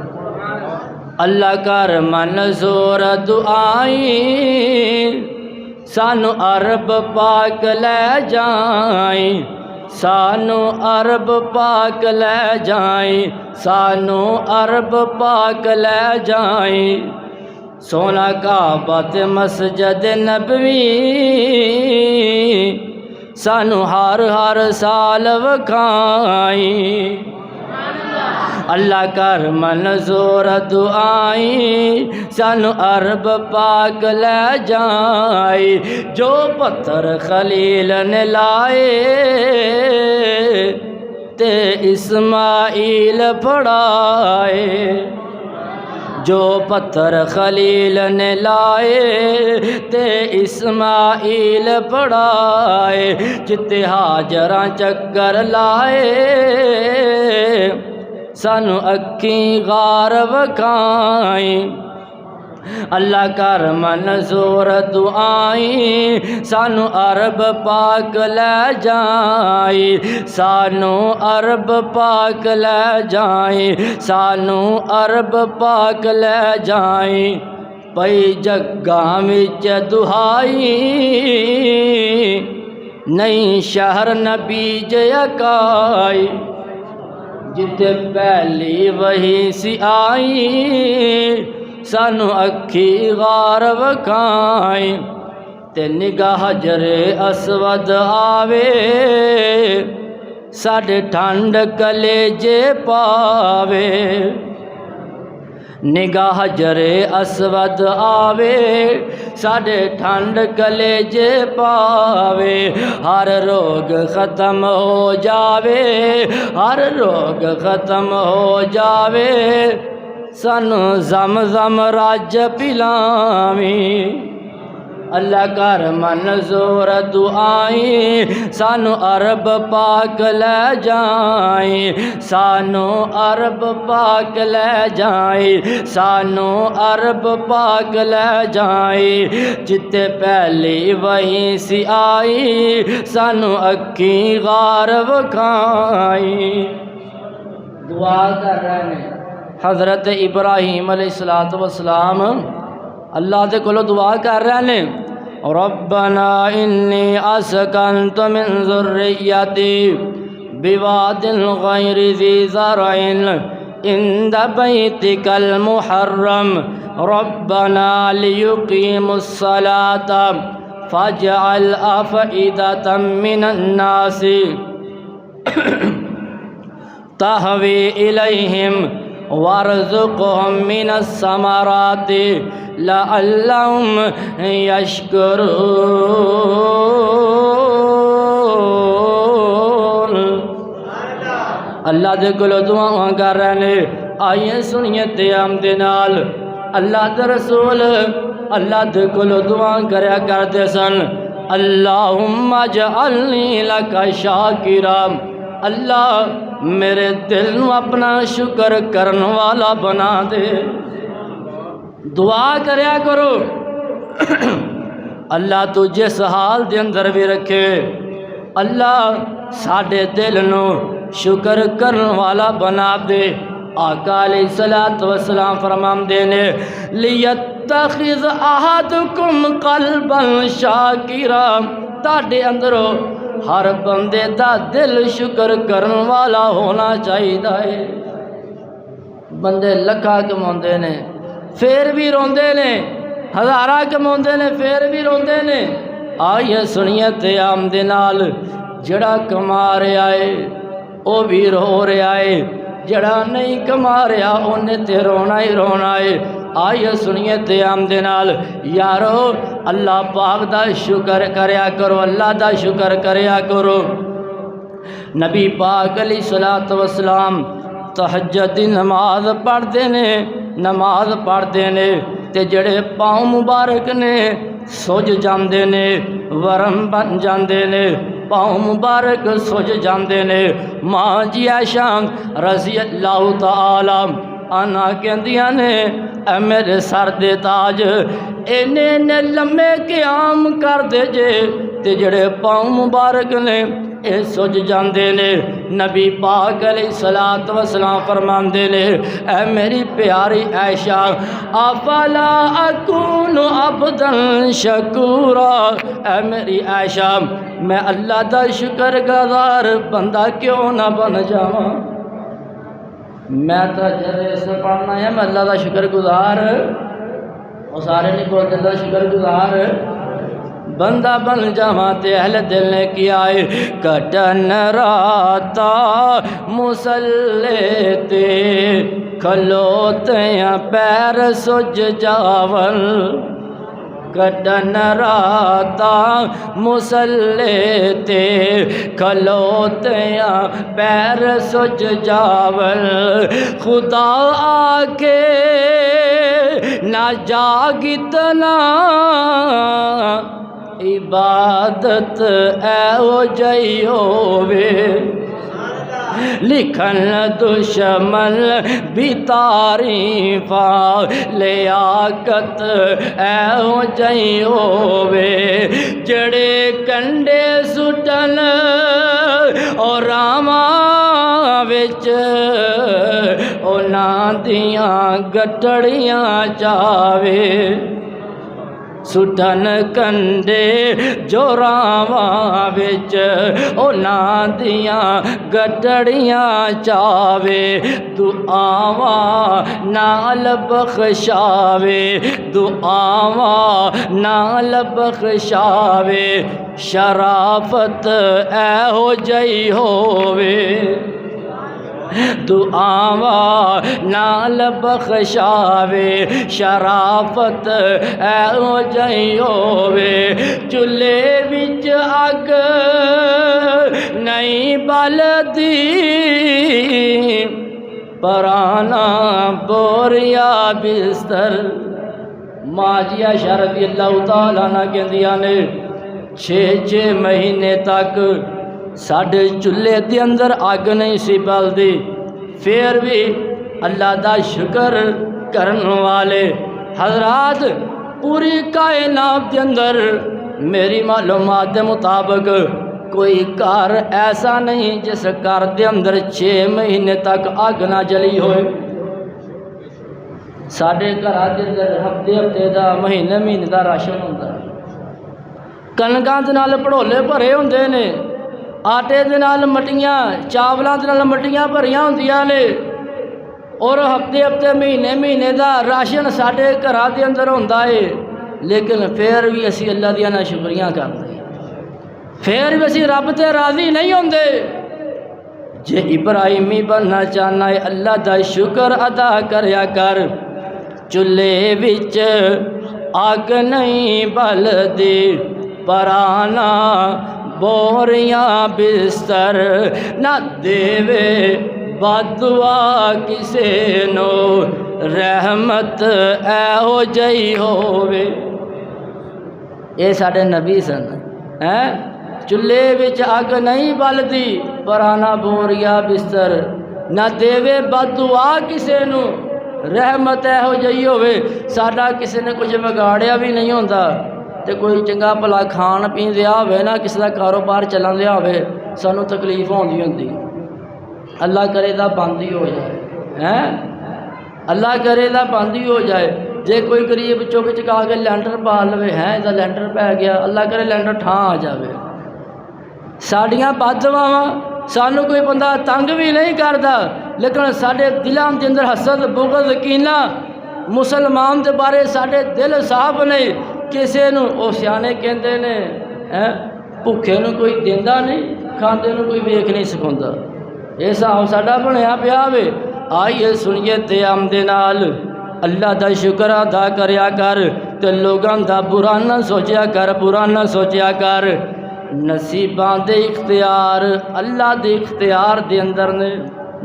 Speaker 1: اللہ کر منظور دعائیں سانو عرب پاک لے جائیں، سانو عرب پاک لے جائیں، سانو عرب پاک لے جائیں، سونا کعبہ تے مسجد نبوی سانو ہر سال وکھائیں۔ اللہ کر منظور دعائیں سانو عرب پاک لے جائیں، جو پتھر خلیل نے لائے تے اسماعیل پڑھائے، جو پتھر خلیل نے لائے تے اسماعیل پڑھائے، جتے ہاجراں چکر لائے سانو اکھیں غار وکھائیں۔ اللہ کر منظور دعائیں سانو عرب پاک لے جائیں سانو عرب پاک لے جائیں سانو عرب پاک لے جائیں پئی جگاں وچ دہائی نہیں شہر نبی جیکائی جتے پہلی وہی سی آئی سانو اکھی غار وکھائیں تے نگاہ حجر اسود آوے ساڈے ٹھنڈ کلیجے پاوے نگاہ حجر اسود آوے ساڈے ٹھنڈ کلیجے پاوے ہر روگ ختم ہو جاوے ہر روگ ختم ہو جاوے سانو زمزم راج پلاویں اللہ کر منظور دعائیں سانو عرب پاک لے جائیں سانو عرب پاک لے جائیں سانو عرب پاک لے جائیں جتے پہلی وہیں سی آئی سانو اکھی غار وکھائیں دعا کر رہے ہیں حضرت ابراہیم علیہ السلام اللہ دے کولو دعا کر رہے ہیں ربنا انی اسکنت من ذریتی بواد غیر ذی زرع عند بیتک المحرم ربنا لیقیموا الصلاة فاجعل افئدة من الناس تہوی الیہم وارزقهم من الثمرات لعلهم يشكرون اللہ دے کولو دعا کر رہے ہیں آئیے سنیے تیام دے نال اللہ دے رسول اللہ دے کولو دعا کریا کرتے سن اللہم اجعلنی لکا شاکرا اللہ میرے دل نو اپنا شکر کرن والا بنا دے دعا کریا کرو اللہ تو جس حال دے اندر بھی رکھے اللہ ساڈے دل نو شکر کرن والا بنا دے آقا علیہ السلام فرمان دینے لیتخذ احدکم قلبا شاکرا تاڈے اندروں ہر بندے دا دل شکر کرن والا ہونا چاہیے بندے لکھا کماندے نے پھر بھی روندے نے ہزارہ کماندے نے پھر بھی روندے نے آئیے سنیے تیام دے نال جڑا کما رہا ہے وہ بھی رو رہا ہے جڑا نہیں کما رہا انہیں تے رونا ہی رونا ہے آئیے سنیے تیام دے نال یارو اللہ پاک دا شکر کریا کرو اللہ دا شکر کریا کرو نبی پاک علیہ السلام تہجد دی نماز پڑھ دینے نماز پڑھ دینے تے جڑے پاؤں مبارک نے سج جاندے نے ورم بن جاندے نے پاؤں مبارک سج جاندے نے ماں جی عائشہ رضی اللہ تعالی عنہا کہندیاں نے اے میرے سر دے تاج اینے لمے قیام کر دے جے تے جڑے پاؤں مبارک نے اے سج جاندے نے نبی پاک علیہ السلام فرماندے نے اے میری پیاری عائشہ افلا اکون عبدا شکورا اے میری عائشہ میں اللہ دا شکر گزار بندہ کیوں نہ بن جاواں میں تو جب سے پڑھنا ہے میں اللہ دا شکر گزار وہ سارے نہیں بولتے اللہ شکر گزار بندہ بن جاواں تے اہل دل نے کیا ہے کٹن راتا مصلے تے کھلوتیاں پیر سج جاون کٹن راتا مصلے تے کھلوتیاں پیر سج جاون خدا آکے نہ جاگتنا عبادت اے او جئی ہووے لکھن دشمن بھی تعریفاں لیاقت ایہو جئی ہووے جڑے کنڈے سٹن اور راواں وچ انہاں دیاں گٹڑیاں چاوے سٹن کنڈے جو راواں وچ انہاں دیاں گٹڑیاں چاوے دعاواں نال بخشاوے دعاواں نال بخشاوے شرافت ایہو جئی ہووے دعاواں نال بخشاوے شرافت ایہو جئی ہووے چولھے وچ اگ نہیں بلدی پرانا بوریا بستر ماں جی عائشہ رضی اللہ تعالیٰ عنہ کہندیاں نے 6 مہینے تک ساڈے چولھے دے اندر اگ نہیں سی بلدی پھر بھی اللہ دا شکر کرن والے حضرات پوری کائنات دے اندر میری معلومات دے مطابق کوئی گھر ایسا نہیں جس گھر دے اندر 6 مہینے تک اگ نہ جلی ہوئے ساڈے گھر دے اندر ہفتے دا مہینے دا راشن ہوندا کنکاں دے نال پڑھولے بھرے ہوندے نے آٹے دے نال مٹیاں چاولاں دے نال مٹیاں بھریاں ہوندیاں نے اور ہفتے مہینے دا راشن ساڈے گھراں دے اندر ہوندا ہے لیکن پھر بھی اسی اللہ دیاں ناشکریاں کردے پھر بھی اسی رب تے راضی نہیں ہوندے جے ابراہیمی بننا چاہنا ہے اللہ دا شکر ادا کریا کر چولھے وچ اگ نہیں بلدی پرانا بوریاں بستر نہ دیوے بدعا کسے نو رحمت ایہو جئی ہووے اے ساڈے نبی سن چولھے وچ اگ نہیں بلدی پرانا بوریا بستر نہ دیوے بدعا کسے نو رحمت ایہو جئی ہووے ساڈا کسے نے کچھ بگاڑیا بھی نہیں ہوندا تے کوئی چنگا بھلا کھان پین دیا ہوئے نا کسی دا کاروبار چلن دیا ہوئے سانو تکلیف ہوندی اللہ کرے دا بند ہی ہو جائے اللہ کرے دا بند ہی ہو جائے جے کوئی غریب چک چکا کے لینڈر پا لوے دا لینڈر پہ گیا اللہ کرے لینڈر ٹھاں آ جائے ساڈیاں بددعاواں سانو کوئی بندہ تنگ بھی نہیں کردا لیکن ساڈے دلاں دے اندر حسد بغض کینہ مسلمان دے بارے ساڈے دل صاف نہیں کسے نو او سیانے کہندے نے بھوکے نو کوئی دیندا نہیں کھاندے نو کوئی ویکھ نہیں سکھوندا اے حساب ساڈا بنیا پیا وے آئیے سنیے تیام دے نال اللہ دا شکر ادا کریا کر تے لوگاں دا برا نہ سوچیا کر برا نہ سوچیا کر نصیباں دے اختیار اللہ دے اختیار دے اندر نے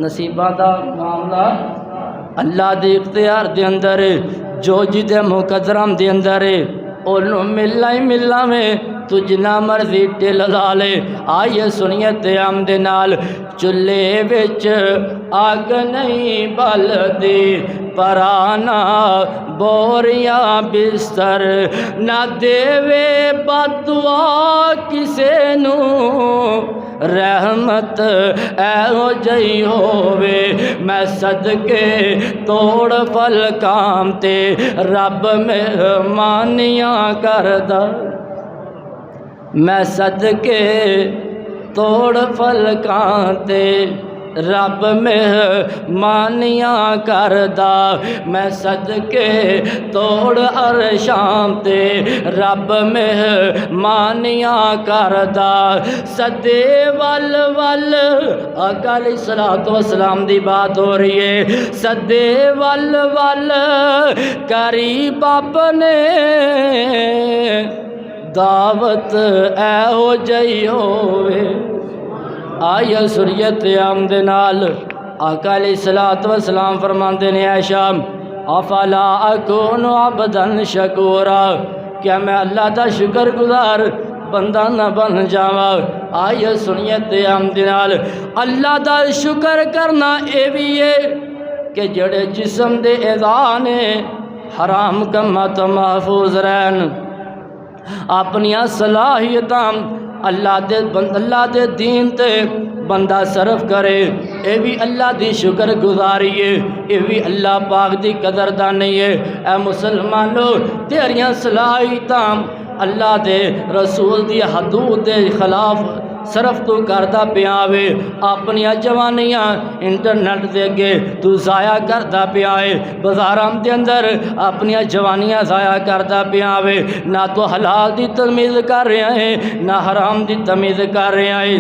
Speaker 1: نصیباں دا معاملہ اللہ دے اختیار دے اندر جو جدے مقدرام دے اندر انہوں ملنا ہی ملنا میں تو جنا مرضی ٹل لا لے آئیے سنیے تیام دے نال چولھے وچ اگ نہیں بلدی پرانا بوریاں بستر نہ دیوے بدعا کسے نو رحمت ایہو جئی ہووے میں صدقے توڑ پھل کام تے رب مہربانیاں کردا میں صدقے توڑ پھل کام تے رب مہربانیاں کردا میں صدقے توڑ عرشاں تے رب مہربانیاں کردا سدے ول ول آقا علیہ الصلوۃ والسلام دی بات ہو رہی ہے سدے ول ول قریب اپنے دعوت ایہو جئی ہووے آیا سریت آمد نال آقا علیہ الصلوۃ والسلام فرماندے نے عائشہ افلا اکون عبدا شکورا کیا میں اللہ دا شکر گزار بندہ نہ بن جاواں۔ آئیے سنیے تے آمدی نال اللہ دا شکر کرنا اے بھی ہے کہ جڑے جسم دے اعضاء نے حرام کماں تو محفوظ رہن، اپنیاں صلاحیتاں اللہ دے دین تے بندہ صرف کرے، اے بھی اللہ دی شکر گزاری ہے، اے بھی اللہ پاک دی قدردانی ہے۔ اے مسلمانو تیریاں صلاحیتاں اللہ دے رسول دی حدود دے خلاف صرف تو کردا پیا وے، اپنی جوانیاں انٹرنیٹ دے اگے تو ضائع کردا پیا ہے، بازاراں دے اندر اپنی جوانیاں ضائع کردا پیا وے، نہ تو حلال دی تمیز کر رہا ہے نہ حرام دی تمیز کر رہا ہے۔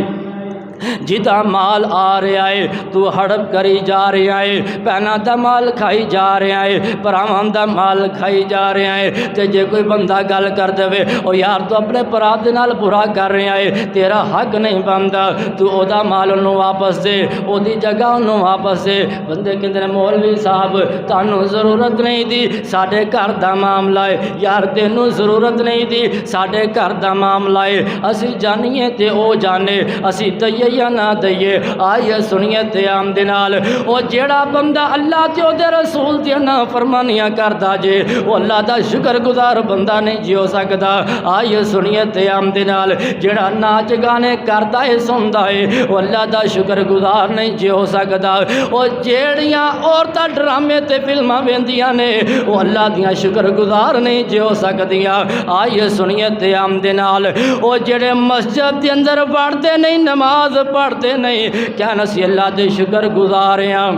Speaker 1: جدا مال آ رہا ہے تو ہڑپ کری جا رہا ہے، بہناں دا مال کھائی جا رہا ہے، پراواں دا مال کھائی جا رہا ہے۔ تے جے کوئی بندہ گل کر دے او یار تو اپنے پرا دے نال برا کر رہا ہے، تیرا حق نہیں بندا، تو او دا مال انہوں واپس دے، او دی جگہ انہوں واپس دے۔ بندے کہندے نے مولوی صاحب تانوں ضرورت نہیں دی، ساڈے گھر دا معاملہ ہے۔ یار تینوں ضرورت نہیں دی، ساڈے گھر دا معاملہ ہے، اسی جانیے تے او جانے، اسی دئیے یا نہ دئیے۔ آئیے سنیے تے آمدی نال او جیڑا بندہ اللہ تے او دے رسول دی نافرمانیاں کردا جے او اللہ دا شکر گزار بندہ نہیں جی ہو سکدا۔ آئیے سنیے تے آمدی نال جیڑا ناچ گانے کردا ہے سندا ہے او اللہ دا شکر گزار نہیں جی ہو سکدا۔ او جیڑیاں عورتاں ڈرامے تے فلماں ویندیاں نے او اللہ دیاں شکر گزار نہیں جی ہو سکدیاں۔ آئیے سنیے تے آمدی نال او جیڑے مسجد دے اندر وڑدے نہیں، نماز پڑھتے نہیں، کیا نسی اللہ دے شکر گزار ہیں؟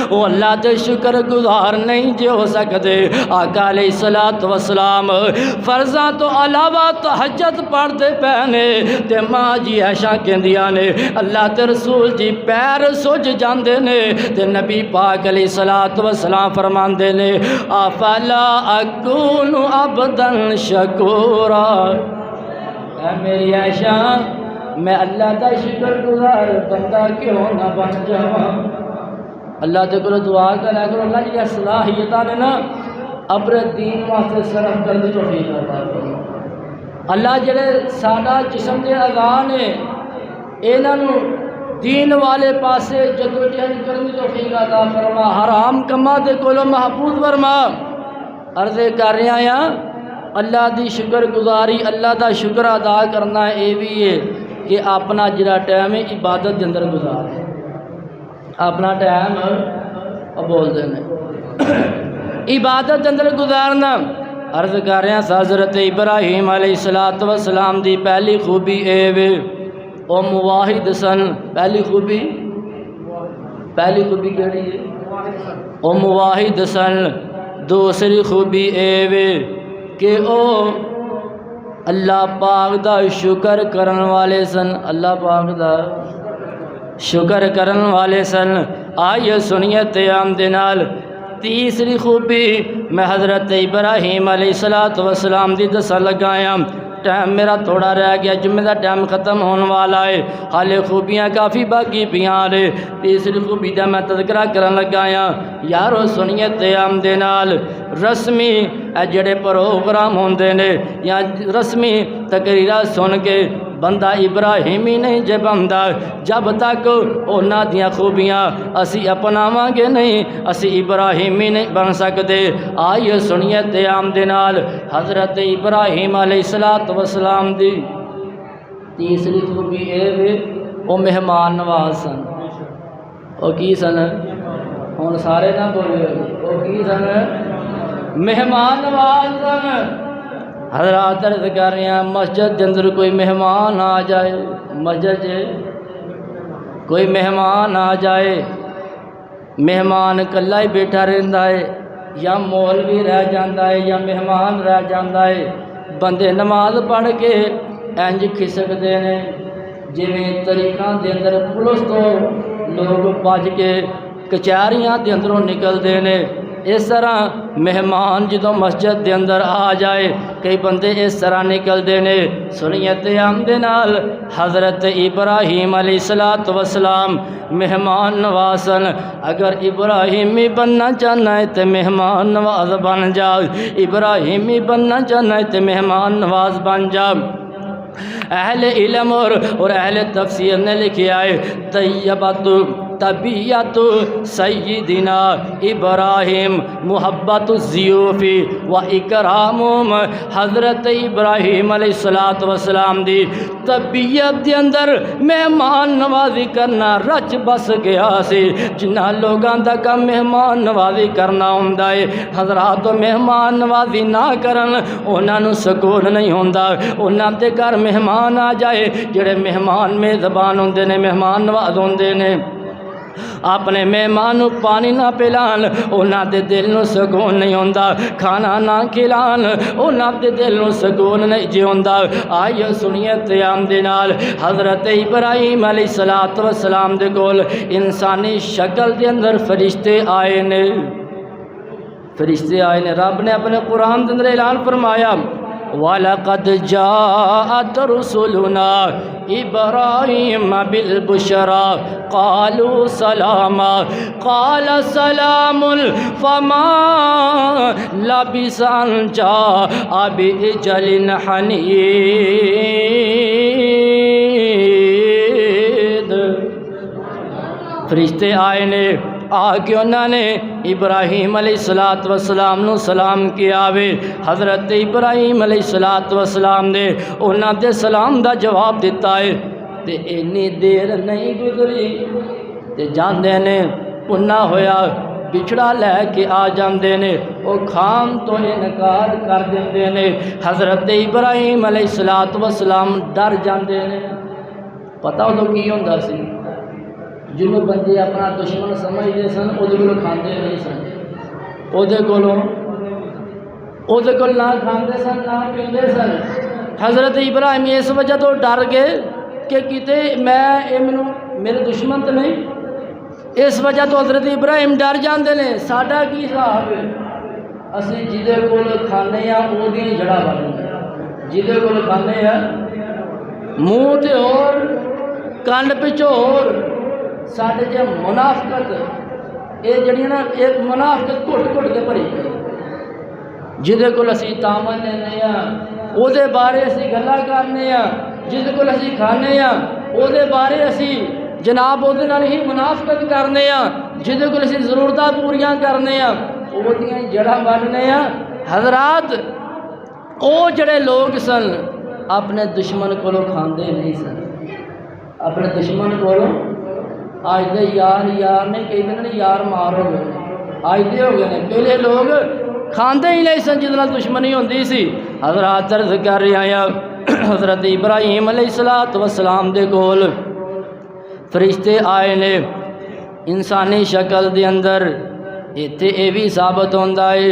Speaker 1: وہ اللہ دے شکر گزار نہیں جو ہو سکتے۔ آقا علیہ السلام فرضاں تو علاوہ تہجد پڑھتے پہنے تے ماں جی عائشہ کہندیاں نے اللہ تے رسول جی پیر سج جاندے نے تے نبی پاک علیہ السلام فرماندے نے افلا اکون عبدا شکورا، اے میری عائشہ میں اللہ دا شکر گزار بندہ کیوں نہ بن جاواں۔ اللہ تے کولوں دعا کرا کرو اللہ جی صلاحیتاں نے نا اپنے دین واسطے صرف کر دی توفیق عطا فرما۔ اللہ جڑے ساڈا جسم دے اعضاء نے انہاں نوں دین والے پاسے جدوجہد کرن دی توفیق عطا فرما، حرام کماں دے کولوں محفوظ فرما۔ عرض کر رہا ہاں اللہ دی شکر گزاری، اللہ دا شکر ادا کرنا اے بھی ہے کہ اپنا جڑا ٹائم ہے عبادت دے اندر گزار ہے، اپنا ٹائم بول دینے عبادت دے اندر گزارنا۔ عرض کر رہے ہیں حضرت ابراہیم علیہ السلام دی پہلی خوبی اے وے او مواحد سن۔ پہلی خوبی کیڑی ہے؟ او مواحد سن۔ دوسری خوبی اے وے کہ او اللہ پاک دا شکر کرن والے سن، اللہ پاک دا شکر کرن والے سن۔ آئیے سنیے تے آمدی نال تیسری خوبی میں حضرت ابراہیم علیہ السلام دی دسن لگایا۔ ٹائم میرا تھوڑا رہ گیا، جمعہ دا ٹائم ختم ہونے والا ہے، حالے خوبیاں کافی باقی پیاں نے۔ تیسری خوبی دا میں تذکرہ کرن لگایا۔ یارو سنیے تے آمدی نال رسمی جڑے پروگرام ہوندے نے یا رسمی تقریرہ سن کے بندہ ابراہیمی نہیں جے بندہ جب تک اونا دیاں خوبیاں اسی اپناواں گے نہیں اسی ابراہیمی نہیں بن سکتے۔ آئیے سنیے تے آمدی نال حضرت ابراہیم علیہ السلام دی تیسری خوبی اے وے او مہمان نواز سن۔ او کی سن؟ ہن سارے نہ بولے او کی سن؟ مہمان نواز سن۔ حضرات عرض کر رہے ہیں مسجد کے اندر کوئی مہمان آ جائے، مسجد کوئی مہمان آ جائے، مہمان کلا ہی بیٹھا رہتا ہے یا مولوی رہ جاتا ہے یا مہمان رہ جاتا ہے، بندے نماز پڑھ کے انج کھسکتے ہیں جویں طریقاں دے اندر پولیس تو لوگ بج کے کچہریاں دے اندروں نکلتے ہیں۔ اس طرح مہمان جدوں مسجد دے اندر آ جائے کئی بندے اس طرح نکلتے ہیں۔ سنیے تے آمدی نال حضرت ابراہیم علیہ السلام مہمان نوازن۔ اگر ابراہیمی بننا چاہنا ہے تو مہمان نواز بن جا، ابراہیمی بننا چاہنا ہے تو مہمان نواز بن جا۔ اہل علم اور اہل تفسیر نے لکھا ہے طیبت طبیعت سیدنا ابراہیم محبت الضیوف و اکرامہم، حضرت ابراہیم علیہ السلام دی طبیعت دے اندر مہمان نوازی کرنا رچ بس گیا سی۔ جنہ لوگاں دا کم مہمان نوازی کرنا ہوندا ہے، حضرات مہمان نوازی نہ کرن انہاں نوں سکون نہیں ہوندا۔ انہاں دے گھر مہمان آ جائے، جڑے مہمان میزبان ہوندے نے، مہمان نواز ہوندے نے، اپنے مہمان نوں پانی نہ پلان انہاں دے دل نوں سکون نہیں ہوندا، کھانا نہ کھلان انہاں دے دل نوں سکون نہیں جی ہوندا۔ آئیے سنیے قیام دے نال حضرت ابراہیم علیہ السلام دے کول انسانی شکل دے اندر فرشتے آئے نے، فرشتے آئے نے۔ رب نے اپنے قرآن دے اندر اعلان فرمایا وَلَقَدْ جَاءَتْ رُسُلُنَا إِبْرَاهِيمَ بِالْبُشْرَى قَالُوا سَلَامًا قَالَ سَلَامٌ فَمَا لَبِثَ أَنْ جَاءَ بِعِجْلٍ حَنِيذٍ۔ فرشتے آئے نے، آ کے انہوں نے ابراہیم علیہ السلام نو سلام کیا وے۔ حضرت ابراہیم علیہ السلام نے انہوں دے سلام دا جواب دیتا ہے تے اینی دیر نہیں گزری تے جاندے نے پنا ہویا بچھڑا لے کے آ جاندے نے، وہ کھان تو انکار کر دیندے نے۔ حضرت ابراہیم علیہ السلام ڈر جاندے نے۔ پتہ ادو کی ہوندا سی، جنوں بندے اپنا دشمن سمجھتے سن وہ کھاندے نہیں سن، وہ نہ کھاندے سن نہ پیندے سن۔ حضرت ابراہیم اس وجہ تو ڈر گئے کہ کتے میرے دشمن تو نہیں، اس وجہ تو حضرت ابراہیم ڈر جاندے نے۔ ساڈا کی حساب ہے، اسی جہدے کول کھانے ہاں وہ جڑا بن، جہدے کول کھانے ہاں منہ تے ہور کنڈ پچھو ہور ساڈے جے منافقت یہ جڑی نا ایک منافقت گھٹ گھٹ کے بھری گئی، جہدے کول اسی تامن لینے ہاں وہ دے بارے اسی گلاں کرنے ہاں، جہدے کول اسی کھانے ہاں وہ دے بارے اسی جناب وہ دے نال ہی منافقت کرنے ہاں، جہدے کول اسی ضرورتاں پوریاں کرنے ہاں وہ دیاں جڑاں بننے ہاں۔ حضرات وہ جڑے لوگ سن اپنے دشمن کولوں کھاندے نہیں سن، اپنے دشمن کولوں آج دے یار نے کئی دن یار مار ہو گئے، آج دے ہو گئے نے، پہلے لوگ کھاندے ہی نہیں سن جس نال دشمنی ہوندی سی۔ حضرات عرض کر رہے ہیں حضرت ابراہیم علیہ السلام دے کول فرشتے آئے نے انسانی شکل دے اندر۔ ایتھے یہ بھی ثابت ہوندا ہے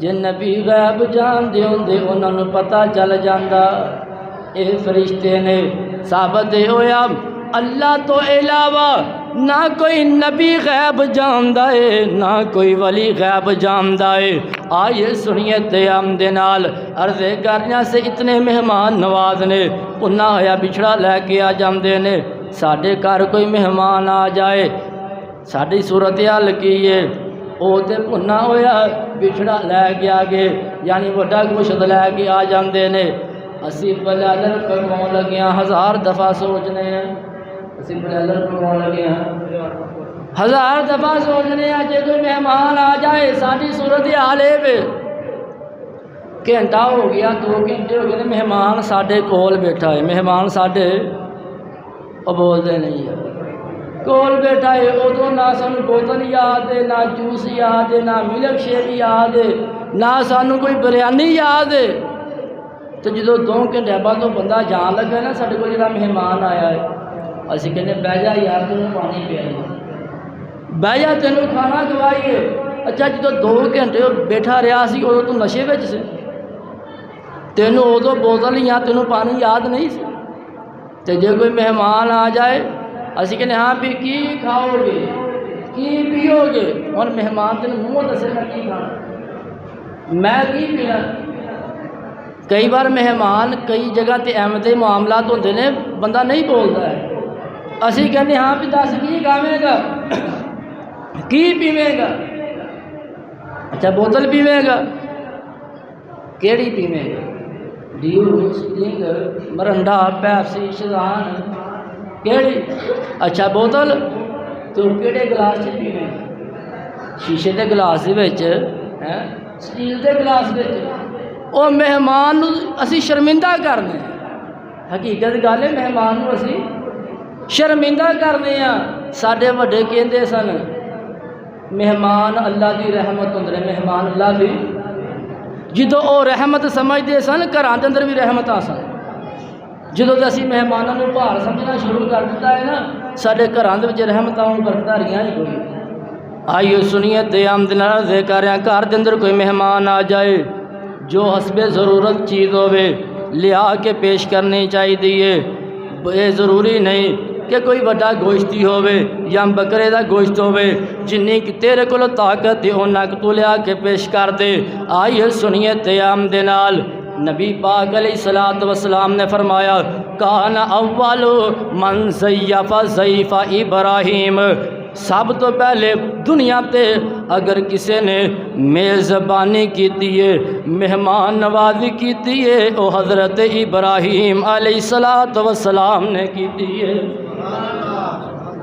Speaker 1: جے نبی غیب جاندے ہوندے انہاں نوں پتہ چل جاندا، اے فرشتے نے۔ ثابت ہویا اللہ تو علاوہ نہ کوئی نبی غیب جاندا ہے نہ کوئی ولی غیب جاندا ہے۔ آئیے سنیے قیام دے نال عرض کرنے سے اتنے مہمان نواز نے، پنا ہویا بچھڑا لے کے آ جاندے نے۔ ساڈے گھر کوئی مہمان آ جائے ساڈی صورتحال کی ہے، وہ تے پنا ہویا بچھڑا لے کے آ گئے، یعنی وڈا گوشت لے کے آ جاندے نے۔ اسی بلالر فرماؤں لگے ہیں 1000 دفعہ سوچنے ہیں، اسی بلالر فرماؤں لگے ہیں 1000 دفعہ سوچنے ہیں جے کوئی مہمان آ جائے ساری صورتحال ہے گھنٹہ ہو گیا 2 گھنٹے ہو گئے مہمان ساڈے کول بیٹھا ہے، مہمان ساڈے وہ بولتے نہیں ہے کول بیٹھا ہے، ادو نہ سانو بوتل یاد ہے، نہ جوس یاد ہے، نہ ملک شیک یاد ہے، نہ سانو کوئی بریانی یاد ہے۔ تو جدو 2 گھنٹے بعد وہ بندہ جان لگا نا ساڈے کول جڑا مہمان آیا ہے، اسی کہنے بہ جا یار تینوں پانی پیا، بہ جا تینوں کھانا کھوائیے۔ اچھا جدو 2 گھنٹے بیٹھا رہا سی ادو تو نشے وچ سی، تینوں ادو بوتل یا تینوں پانی یاد نہیں سی۔ تو جے کوئی مہمان آ جائے اسی کہنے ہاں بھی کی کھاؤ گے کی پیو گے، اور مہمان تین منہ دسے میں کی کھانا میں کی پینا۔ کئی بار مہمان کئی جگہ تے احمد معاملات ہوتے ہیں بندہ نہیں بولتا ہے، اسی کہنے ہاں بھی دس کی کھاویں گا کی پیویں گا، اچھا بوتل پیویں گا کیڑی پیویں گا، ڈیو سٹنگ مرنڈا پیپسی شزان کیڑی اچھا بوتل تو کہڑے گلاس چ پینے شیشے کے گلاس سٹیل کے گلاس وہ مہمان اسی شرمندہ کرنے حقیقت گل ہے مہمان اسی شرمندہ کرنے ہاں ساڈے وڈے کہندے سن مہمان اللہ دی رحمت ہوندے مہمان اللہ دی جدو وہ رحمت سمجھتے سن گھراں دے اندر بھی رحمت سن جدو اسی مہمانوں کو بھار سمجھنا شروع کر دیتا ہے نا سارے گھراں دے وچ رحمتاں برکتاں رہیاں ہی کوئی آئیو سنیے تے آمد نال کر رہے ہیں گھر دے اندر کوئی مہمان آ جائے جو حسب ضرورت چیز ہوے لیا کے پیش کرنی چاہیے یہ ضروری نہیں کہ کوئی بڑا گوشتی ہوے یا بکرے دا گوشت ہوے جنی کہ تیرے کولو طاقت ہے اوناں تو لیا کے پیش کر دے آئیے سنیے تے آمد نال نبی پاک علیہ الصلوۃ والسلام نے فرمایا کان اول من ضیف ضیف ابراہیم سب تو پہلے دنیا تے اگر کسی نے میزبانی کیتی ہے مہمان نوازی کیتی ہے وہ حضرت ابراہیم علیہ الصلوۃ والسلام نے کیتی ہے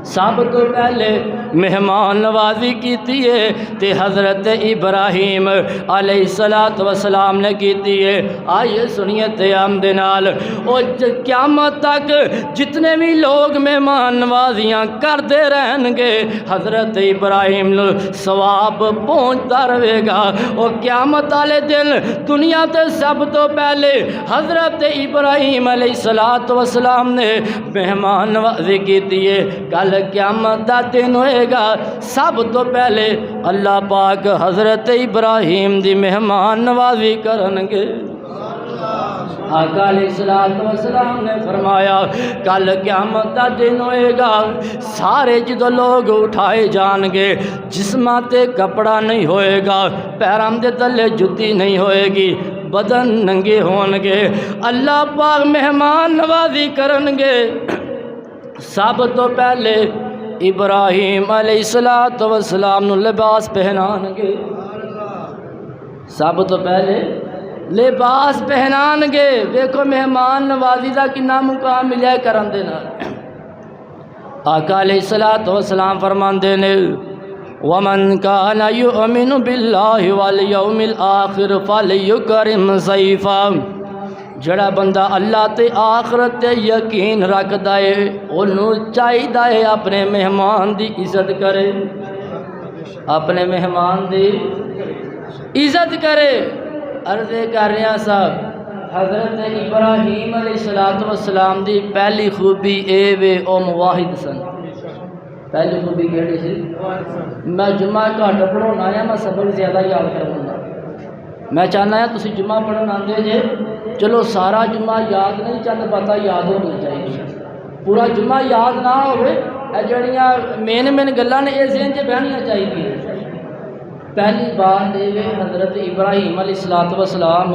Speaker 1: سب تو پہلے مہمان نوازی کیتی ہے تے حضرت ابراہیم علیہ الصلوۃ والسلام نے کیتی ہے آئیے سنیے تے آمد نال او قیامت تک جتنے بھی لوگ مہمان نوازیاں کرتے رہن گے حضرت ابراہیم نو ثواب پہنچتا رہے گا او قیامت والے دن دنیا تے سب تو پہلے حضرت ابراہیم علیہ الصلوۃ والسلام نے مہمان نوازی کیتی ہے کل قیامت دا دن ہوئے گا سب تو پہلے اللہ پاک حضرت ابراہیم دی مہمان نوازی کرن گے آقا علیہ السلام نے فرمایا کل قیامت دا دن ہوئے گا سارے جدو لوگ اٹھائے جان گے جسماں تے کپڑا نہیں ہوئے گا پیراں دے تلے جُتی نہیں ہوئے گی بدن ننگے ہون گے اللہ پاک مہمان نوازی کرن گے سب تو پہلے ابراہیم علیہ الصلوۃ والسلام نو لباس پہنان گے سب تو پہلے لباس پہنان گے دیکھو مہمان نوازی دا کنا مقام ملیا کرن دے نال آقا علیہ الصلوۃ والسلام فرماندے نے ومن کان یؤمن باللہ والیوم الآخر فلیکرم ضیفا جڑا بندہ اللہ تے آخرت تے یقین رکھدا ہے انہوں چاہیدا ہے اپنے مہمان دی عزت کرے اپنے مہمان دی عزت کرے عرض کر رہا صاحب حضرت ابراہیم علیہ الصلوۃ والسلام دی پہلی خوبی اے وے او مواحد سن پہلی خوبی کیڑی سی میں جمعہ گھٹ پڑھانا ہے میں سبق زیادہ یاد کروں گا میں چاہنا ہے تسی جمعہ پڑھن آندے جے چلو سارا جمعہ یاد نہیں چند پتہ یاد ہونا چاہیے پورا جمعہ یاد نہ ہوئے جڑیاں مین گلاں نے یہ ذہن چ بہنیاں چاہیے پہلی بات یہ حضرت ابراہیم علیہ الصلوۃ والسلام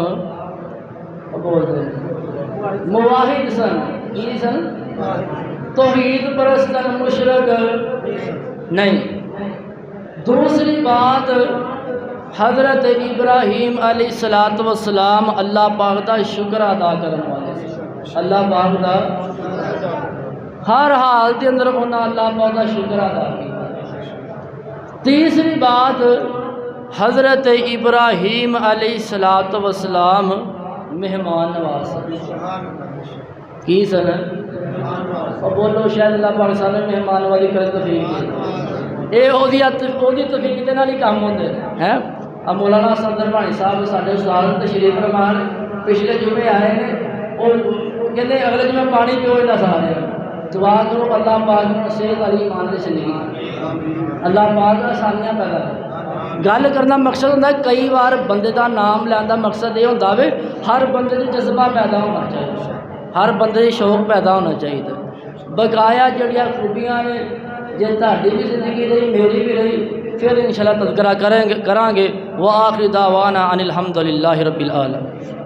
Speaker 1: مواحد سن کی سن توحید پرست مشرک نہیں دوسری بات حضرت ابراہیم علیہ الصلوۃ والسلام اللہ پاک دا شکر ادا کرنے والے اللہ پاک دا ہر حال دے اندر انہاں اللہ پاک دا شکر ادا کیتا تیسری بات حضرت ابراہیم علیہ الصلوۃ والسلام مہمان نواز کی سن اور بولو شاید اللہ پاک سانوں مہمان نوازی کرے توفیق اے او دی توفیق دے نال ہی کام ہوندے ہیں مولانا صدر بھائی صاحب ساڈے استاد تشریف فرمان پچھلے جمعے آئے ہیں اور کہتے اگلے جمعے پانی پیو نہ سارے دعا کرو اللہ پاک نے صحت والی ایمان دی زندگی اللہ پاک آسانیاں پیدا کرے گل کرنا مقصد ہوتا ہے کئی بار بندے دا نام لین دا مقصد یہ ہوتا ہے ہر بندے دی جذبہ پیدا ہونا چاہیے ہر بندے دی شوق پیدا ہونا چاہیے بقایا جڑیاں خوبیاں نے جے تہاڈی بھی زندگی رہی میری بھی رہی پھر انشاءاللہ تذکرہ کریں گے وآخر دعوانا ان الحمدللہ رب العالمین.